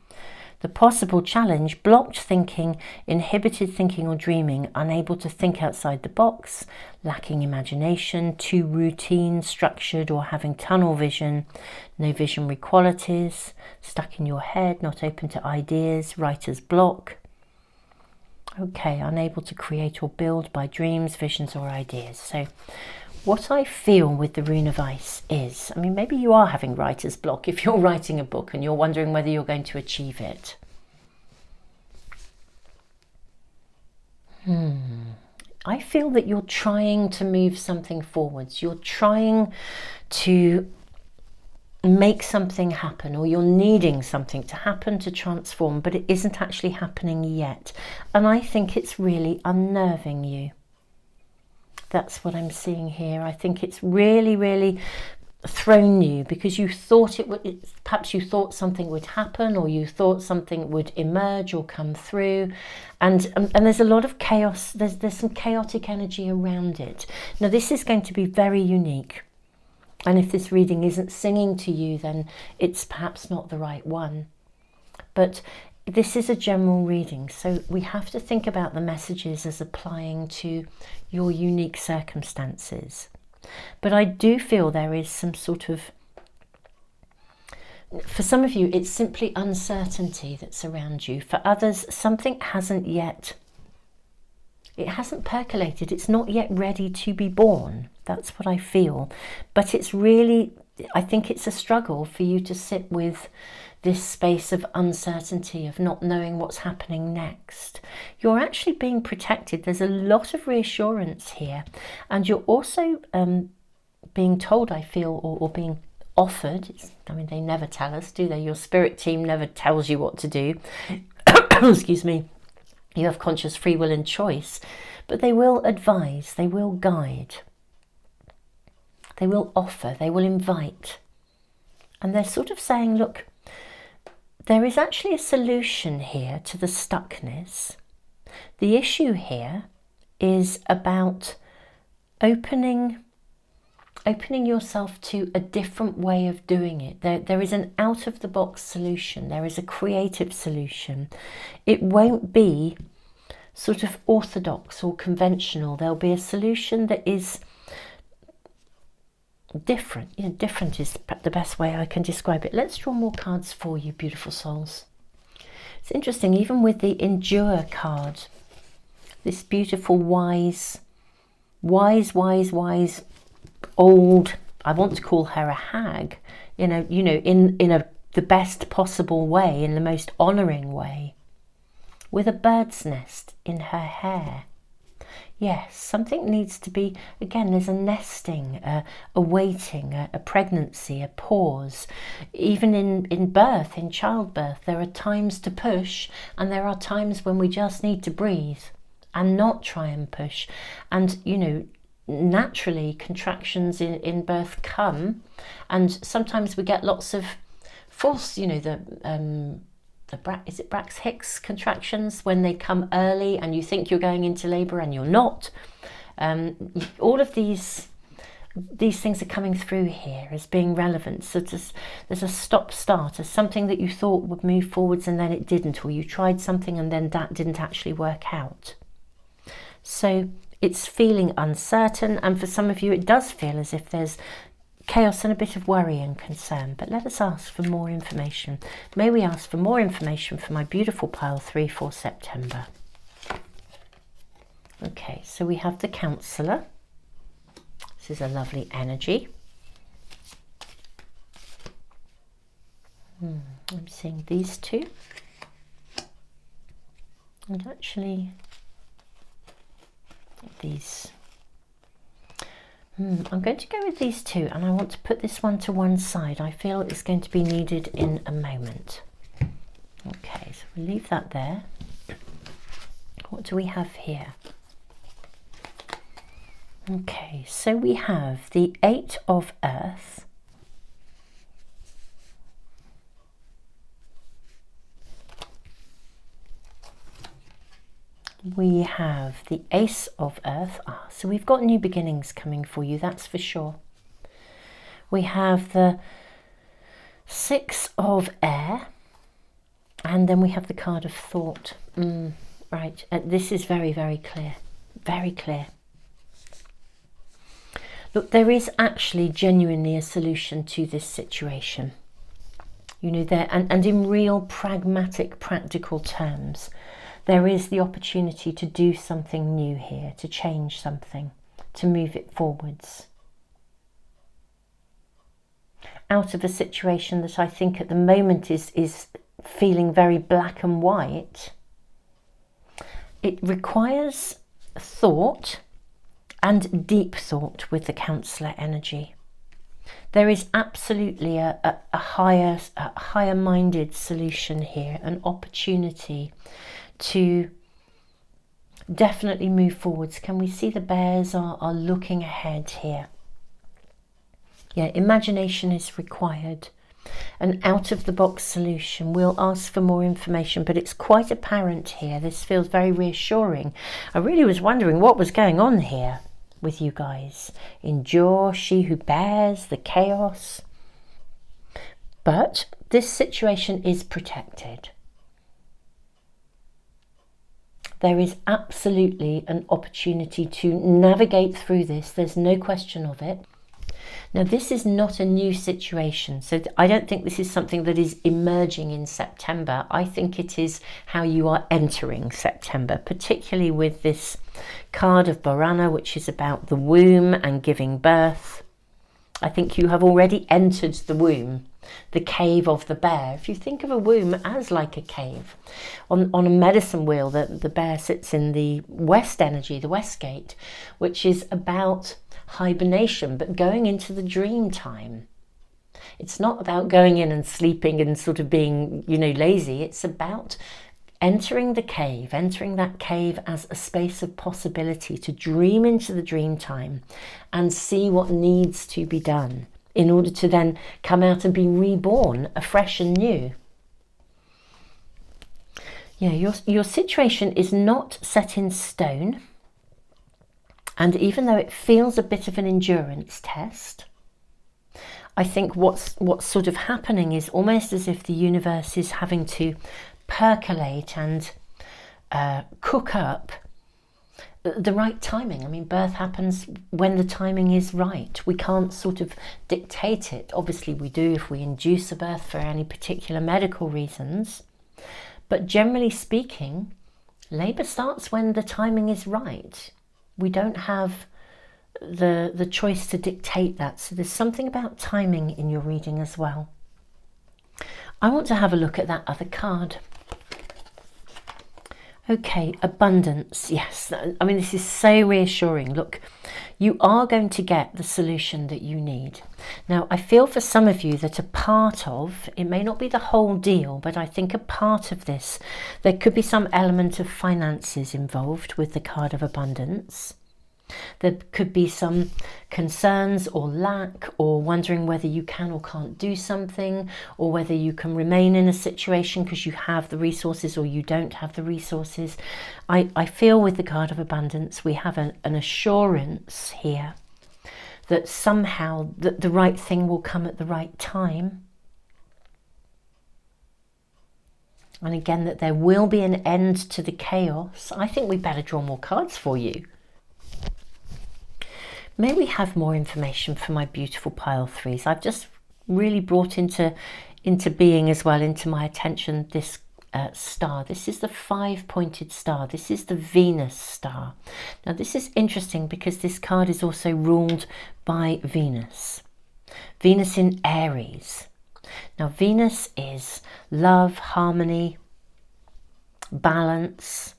the possible challenge, blocked thinking, inhibited thinking or dreaming, unable to think outside the box, lacking imagination, too routine, structured, or having tunnel vision, no visionary qualities, stuck in your head, not open to ideas, writer's block. Okay, unable to create or build by dreams, visions, or ideas. So what I feel with the Rune of Ice is, I mean, maybe you are having writer's block if you're writing a book and you're wondering whether you're going to achieve it. I feel that you're trying to move something forwards. You're trying to make something happen, or you're needing something to happen, to transform, but it isn't actually happening yet. And I think it's really unnerving you. That's what I'm seeing here. I think it's really, really thrown you because you thought it would, perhaps you thought something would happen, or you thought something would emerge or come through. And there's a lot of chaos. There's some chaotic energy around it. Now, this is going to be very unique. And if this reading isn't singing to you, then it's perhaps not the right one. But this is a general reading, so we have to think about the messages as applying to your unique circumstances. But I do feel there is some sort of, for some of you, it's simply uncertainty that's around you. For others, something hasn't yet, it hasn't percolated. It's not yet ready to be born. That's what I feel. But it's really, I think it's a struggle for you to sit with this space of uncertainty, of not knowing what's happening next. You're actually being protected. There's a lot of reassurance here. And you're also being told, I feel, or being offered. I mean, they never tell us, do they? Your spirit team never tells you what to do. Excuse me. You have conscious free will and choice. But they will advise, they will guide. They will offer, they will invite. And they're sort of saying, look, there is actually a solution here to the stuckness. The issue here is about opening yourself to a different way of doing it. There is an out-of-the-box solution. There is a creative solution. It won't be sort of orthodox or conventional. There'll be a solution that is different. You know, different is the best way I can describe it. Let's draw more cards for you, beautiful souls. It's interesting, even with the Endure card, this beautiful wise old, I want to call her a hag, in the best possible way, in the most honouring way, with a bird's nest in her hair. Yes, something needs to be, again, there's a nesting, a waiting, a pregnancy, a pause. Even in birth, in childbirth, there are times to push, and there are times when we just need to breathe and not try and push. And, naturally contractions in birth come, and sometimes we get lots of false, is it Brax Hicks contractions, when they come early and you think you're going into labour and you're not. All of these things are coming through here as being relevant. So there's a stop-start, as something that you thought would move forwards and then it didn't, or you tried something and then that didn't actually work out. So it's feeling uncertain, and for some of you it does feel as if there's chaos and a bit of worry and concern. But let us ask for more information. May we ask for more information for my beautiful pile 3 for September. Okay, so we have the Counsellor. This is a lovely energy. I'm seeing these two. And actually these. I'm going to go with these two, and I want to put this one to one side. I feel it's going to be needed in a moment. Okay, so we'll leave that there. What do we have here? Okay, so we have the 8 of Earth. We have the Ace of Earth. So we've got new beginnings coming for you, that's for sure. We have the 6 of Air, and then we have the card of Thought. Right, this is very, very clear, very clear. Look, there is actually genuinely a solution to this situation. There, and in real pragmatic, practical terms, there is the opportunity to do something new here, to change something, to move it forwards. Out of a situation that I think at the moment is feeling very black and white, it requires thought, and deep thought with the Counsellor energy. There is absolutely a higher-minded solution here, an opportunity to definitely move forwards. Can we see the bears are looking ahead here? Yeah, imagination is required. An out-of-the-box solution. We'll ask for more information, but it's quite apparent here. This feels very reassuring. I really was wondering what was going on here with you guys. Endure, she who bears, the chaos. But this situation is protected. There is absolutely an opportunity to navigate through this. There's no question of it. Now, this is not a new situation, so I don't think this is something that is emerging in September. I think it is how you are entering September, particularly with this card of Borana, which is about the womb and giving birth. I think you have already entered the womb, the cave of the bear. If you think of a womb as like a cave, on a medicine wheel, the bear sits in the west energy, the west gate, which is about hibernation, but going into the dream time. It's not about going in and sleeping and sort of being, lazy. It's about entering the cave, entering that cave as a space of possibility to dream into the dream time and see what needs to be done in order to then come out and be reborn afresh and new. Yeah, your situation is not set in stone. And even though it feels a bit of an endurance test, I think what's sort of happening is almost as if the universe is having to percolate and cook up the right timing. I mean, birth happens when the timing is right. We can't sort of dictate it. Obviously, we do if we induce a birth for any particular medical reasons. But generally speaking, labour starts when the timing is right. We don't have the choice to dictate that. So there's something about timing in your reading as well. I want to have a look at that other card. Okay, abundance. Yes, I mean, this is so reassuring. Look, you are going to get the solution that you need. Now, I feel for some of you that a part of, it may not be the whole deal, but I think a part of this, there could be some element of finances involved with the card of abundance. There could be some concerns or lack, or wondering whether you can or can't do something, or whether you can remain in a situation because you have the resources or you don't have the resources. I feel with the card of abundance we have an assurance here that somehow the right thing will come at the right time. And again, that there will be an end to the chaos. I think we better draw more cards for you. May we have more information for my beautiful pile threes. I've just really brought into being as well, into my attention, this star. This is the 5-pointed star. This is the Venus star. Now this is interesting because this card is also ruled by Venus. Venus in Aries. Now Venus is love, harmony, balance.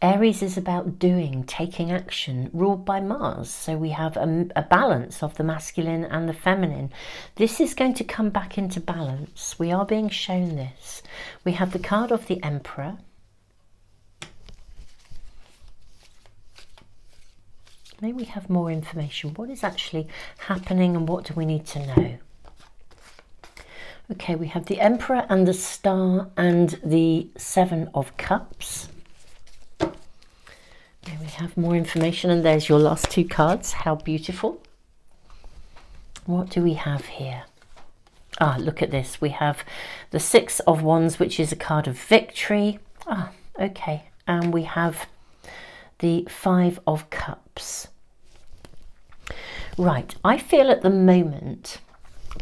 Aries is about doing, taking action, ruled by Mars. So we have a balance of the masculine and the feminine. This is going to come back into balance. We are being shown this. We have the card of the Emperor. May we have more information? What is actually happening and what do we need to know? Okay, we have the Emperor and the Star and the Seven of Cups. Here we have more information, and there's your last two cards. How beautiful. What do we have here? Ah, look at this. We have the Six of Wands, which is a card of victory. Ah, okay. And we have the Five of Cups. Right, I feel at the moment,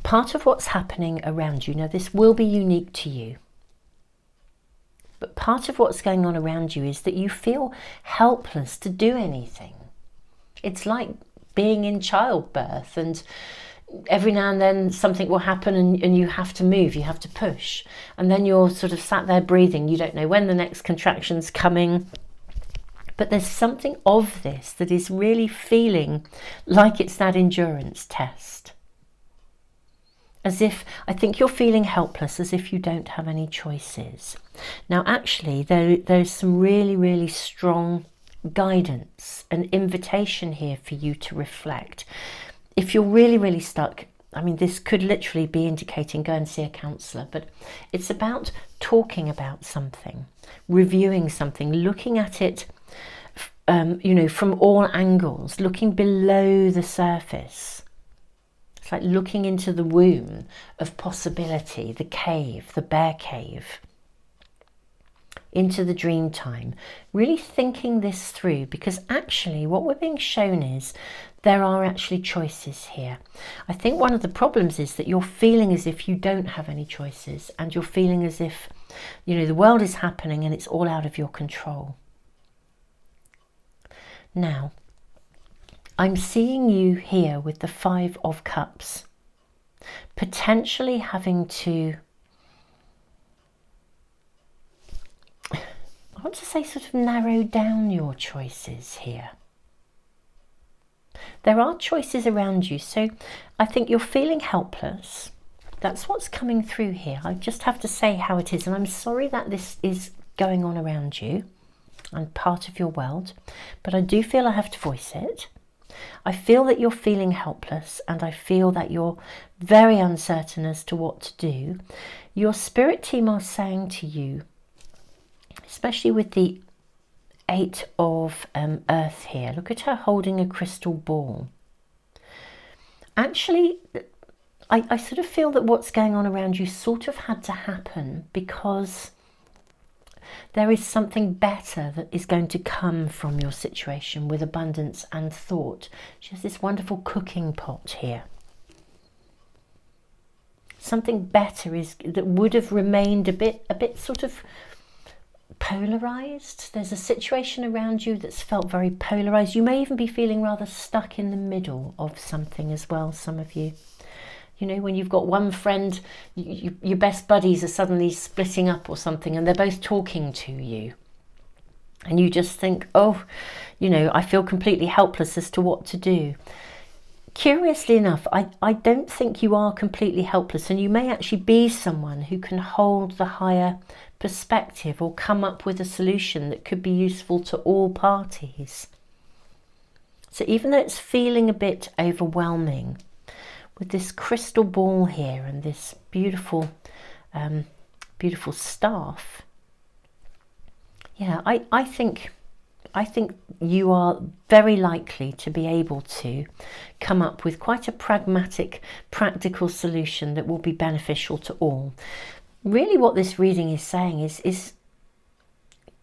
part of what's happening around you, now this will be unique to you, but part of what's going on around you is that you feel helpless to do anything. It's like being in childbirth, and every now and then something will happen and you have to move, you have to push. And then you're sort of sat there breathing. You don't know when the next contraction's coming. But there's something of this that is really feeling like it's that endurance test. As if, I think you're feeling helpless, as if you don't have any choices. Now, actually, there's some really, really strong guidance, an invitation here for you to reflect. If you're really, really stuck, I mean, this could literally be indicating go and see a counsellor, but it's about talking about something, reviewing something, looking at it, you know, from all angles, looking below the surface. It's like looking into the womb of possibility, the cave, the bear cave, into the dream time, really thinking this through, because actually what we're being shown is there are actually choices here. I think one of the problems is that you're feeling as if you don't have any choices, and you're feeling as if, you know, the world is happening and it's all out of your control. Now, I'm seeing you here with the Five of Cups, potentially having to, I want to say, sort of narrow down your choices here. There are choices around you, so I think you're feeling helpless. That's what's coming through here. I just have to say how it is, and I'm sorry that this is going on around you and part of your world, but I do feel I have to voice it. I feel that you're feeling helpless, and I feel that you're very uncertain as to what to do. Your spirit team are saying to you, especially with the Eight of Earth here, look at her holding a crystal ball. Actually, I sort of feel that what's going on around you sort of had to happen because there is something better that is going to come from your situation with abundance and thought. She has this wonderful cooking pot here. Something better is that would have remained a bit sort of polarized. There's a situation around you that's felt very polarized. You may even be feeling rather stuck in the middle of something as well, some of you. You know, when you've got one friend, your best buddies are suddenly splitting up or something, and they're both talking to you. And you just think, oh, you know, I feel completely helpless as to what to do. Curiously enough, I don't think you are completely helpless, and you may actually be someone who can hold the higher perspective or come up with a solution that could be useful to all parties. So even though it's feeling a bit overwhelming, with this crystal ball here and this beautiful, beautiful staff, yeah, I think you are very likely to be able to come up with quite a pragmatic, practical solution that will be beneficial to all. Really what this reading is saying is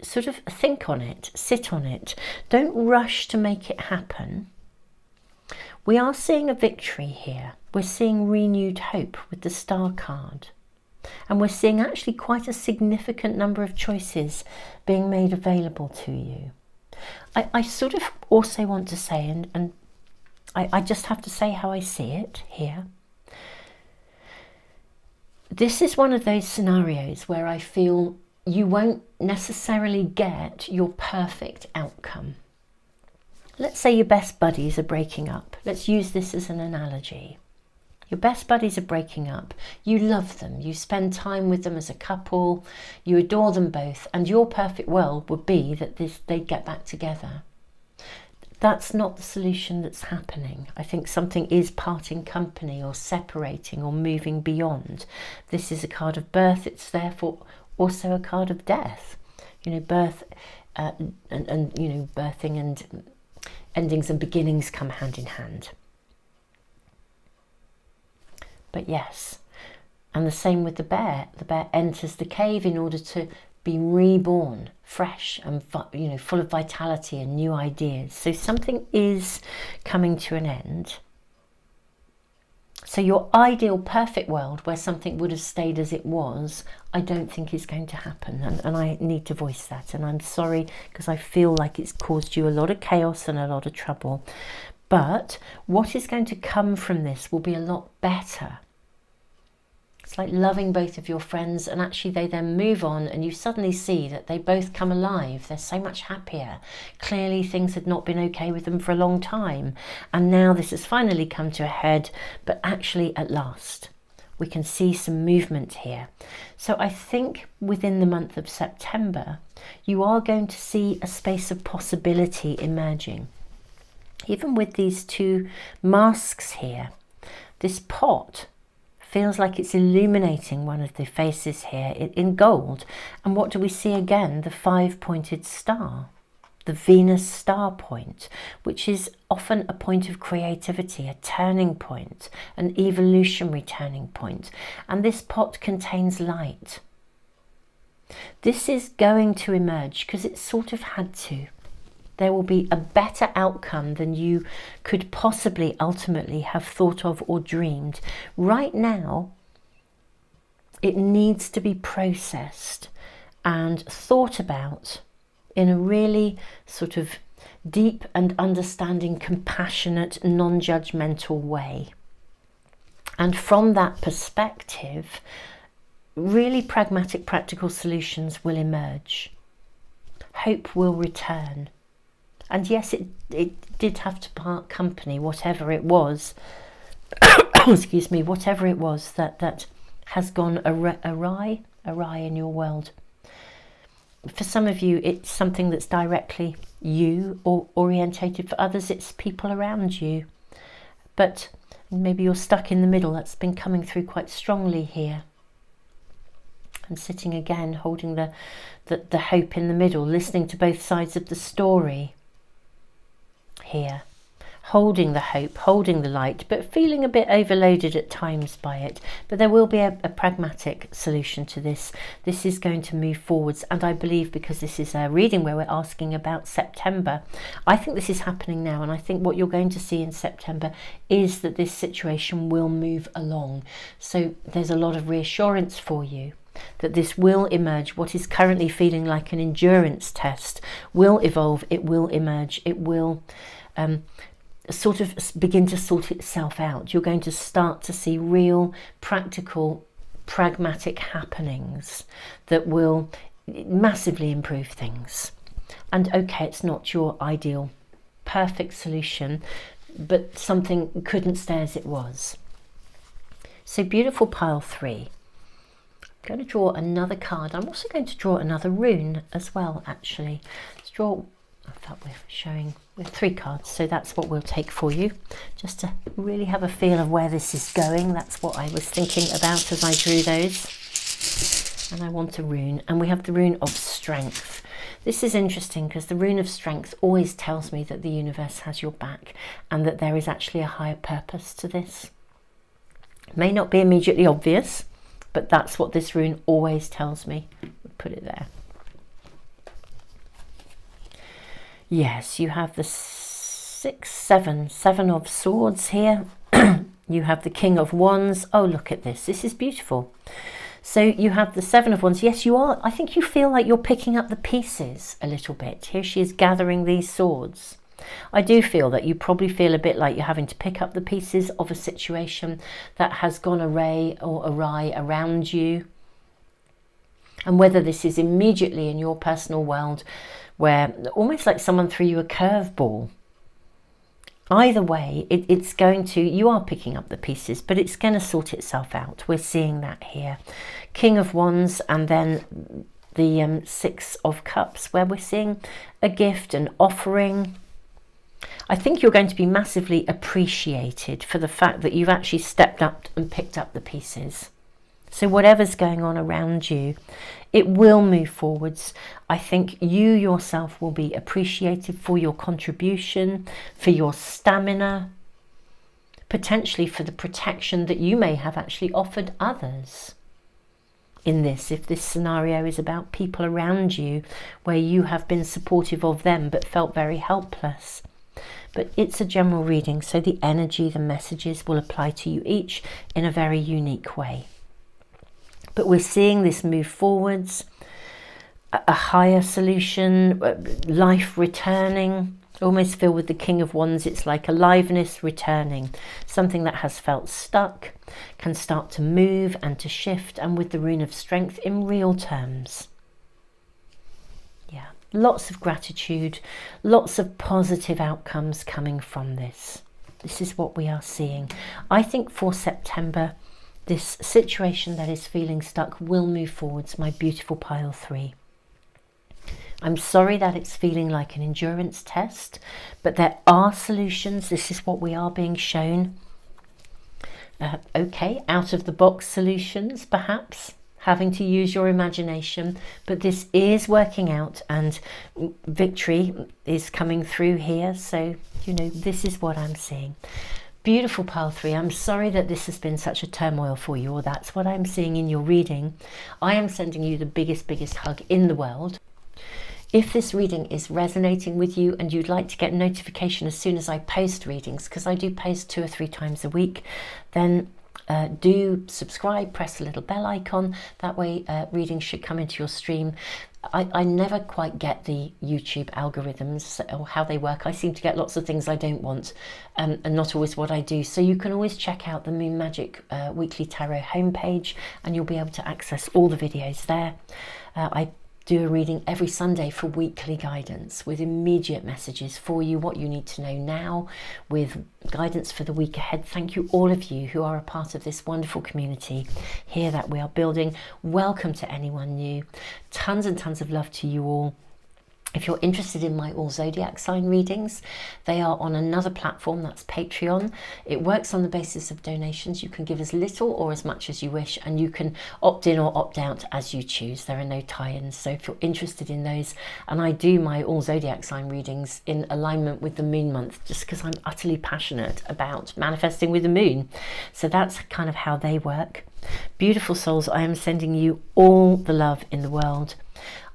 sort of think on it, sit on it. Don't rush to make it happen. We are seeing a victory here. We're seeing renewed hope with the Star card. And we're seeing actually quite a significant number of choices being made available to you. I sort of also want to say, and I just have to say how I see it here. This is one of those scenarios where I feel you won't necessarily get your perfect outcome. Let's say your best buddies are breaking up. Let's use this as an analogy. Your best buddies are breaking up. You love them. You spend time with them as a couple. You adore them both. And your perfect world would be that they'd get back together. That's not the solution that's happening. I think something is parting company or separating or moving beyond. This is a card of birth. It's therefore also a card of death. You know, birth and you know, birthing and endings and beginnings come hand in hand. But yes, and the same with the bear. The bear enters the cave in order to be reborn, fresh and, you know, full of vitality and new ideas. So something is coming to an end. So your ideal perfect world where something would have stayed as it was, I don't think is going to happen. And I need to voice that. And I'm sorry because I feel like it's caused you a lot of chaos and a lot of trouble. But what is going to come from this will be a lot better. It's like loving both of your friends, and actually they then move on and you suddenly see that they both come alive. They're so much happier. Clearly things had not been okay with them for a long time. And now this has finally come to a head, but actually at last we can see some movement here. So I think within the month of September, you are going to see a space of possibility emerging. Even with these two masks here, this pot feels like it's illuminating one of the faces here in gold. And what do we see again? The 5-pointed star, the Venus star point, which is often a point of creativity, a turning point, an evolutionary turning point. And this pot contains light. This is going to emerge because it sort of had to. There will be a better outcome than you could possibly ultimately have thought of or dreamed. Right now, it needs to be processed and thought about in a really sort of deep and understanding, compassionate, non-judgmental way. And from that perspective, really pragmatic, practical solutions will emerge. Hope will return. And yes, it did have to part company, whatever it was, excuse me, whatever it was that has gone awry in your world. For some of you, it's something that's directly you or orientated. For others, it's people around you. But maybe you're stuck in the middle. That's been coming through quite strongly here. And sitting again, holding the hope in the middle, listening to both sides of the story. Here, holding the hope, holding the light, but feeling a bit overloaded at times by it. But there will be a pragmatic solution to this. This is going to move forwards, and I believe because this is a reading where we're asking about September, I think this is happening now, and I think what you're going to see in September is that this situation will move along. So there's a lot of reassurance for you. that this will emerge. What is currently feeling like an endurance test will evolve, it will emerge, it will sort of begin to sort itself out. You're going to start to see real, practical, pragmatic happenings that will massively improve things. And okay, it's not your ideal, perfect solution, but something couldn't stay as it was. So beautiful pile 3. I'm going to draw another card. I'm also going to draw another rune as well, actually. Let's draw, I thought we're 3 cards, so that's what we'll take for you, just to really have a feel of where this is going. That's what I was thinking about as I drew those. And I want a rune, and we have the rune of strength. This is interesting because the rune of strength always tells me that the universe has your back and that there is actually a higher purpose to this. It may not be immediately obvious, but that's what this rune always tells me. We'll put it there. Yes, you have the 7 of swords here. You have the King of Wands. Oh, look at this. This is beautiful. So you have the 7 of Wands. Yes, you are. I think you feel like you're picking up the pieces a little bit. Here she is gathering these swords. I do feel that you probably feel a bit like you're having to pick up the pieces of a situation that has gone awry around you. And whether this is immediately in your personal world, where almost like someone threw you a curveball. Either way, it's going to, you are picking up the pieces, but it's going to sort itself out. We're seeing that here. King of Wands, and then the 6 of Cups, where we're seeing a gift, an offering. I think you're going to be massively appreciated for the fact that you've actually stepped up and picked up the pieces. So whatever's going on around you, it will move forwards. I think you yourself will be appreciated for your contribution, for your stamina, potentially for the protection that you may have actually offered others in this, if this scenario is about people around you where you have been supportive of them but felt very helpless. But it's a general reading, so the energy, the messages will apply to you each in a very unique way. But we're seeing this move forwards, a higher solution, life returning. Almost feel with the King of Wands, it's like aliveness returning. Something that has felt stuck can start to move and to shift, and with the rune of strength in real terms. Yeah, lots of gratitude, lots of positive outcomes coming from this. This is what we are seeing. I think for September, this situation that is feeling stuck will move forwards, my beautiful pile 3. I'm sorry that it's feeling like an endurance test, but there are solutions. This is what we are being shown. Okay, out of the box solutions, perhaps, having to use your imagination, but this is working out and victory is coming through here. So, you know, this is what I'm seeing. Beautiful pile 3. I'm sorry that this has been such a turmoil for you, or that's what I'm seeing in your reading. I am sending you the biggest hug in the world. If this reading is resonating with you and you'd like to get notification as soon as I post readings, because I do post 2 or 3 times a week, then do subscribe, press the little bell icon. That way readings should come into your stream. I never quite get the YouTube algorithms or how they work. I seem to get lots of things I don't want, and not always what I do. So you can always check out the Moon Magic Weekly Tarot homepage, and you'll be able to access all the videos there. I do a reading every Sunday for weekly guidance with immediate messages for you, what you need to know now, with guidance for the week ahead. Thank you, all of you who are a part of this wonderful community here that we are building. Welcome to anyone new. Tons and tons of love to you all. If you're interested in my all zodiac sign readings, they are on another platform, that's Patreon. It works on the basis of donations. You can give as little or as much as you wish, and you can opt in or opt out as you choose. There are no tie-ins. So if you're interested in those, and I do my all zodiac sign readings in alignment with the moon month, just because I'm utterly passionate about manifesting with the moon. So that's kind of how they work. Beautiful souls, I am sending you all the love in the world.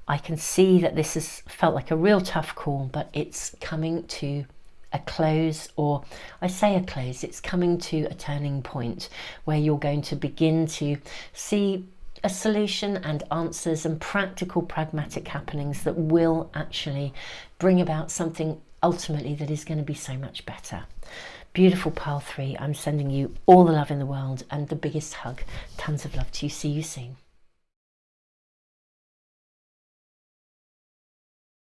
I can see that this has felt like a real tough call, but it's coming to a close, or I say a close, it's coming to a turning point where you're going to begin to see a solution and answers and practical, pragmatic happenings that will actually bring about something ultimately that is going to be so much better. Beautiful pile 3, I'm sending you all the love in the world and the biggest hug. Tons of love to you. See you soon.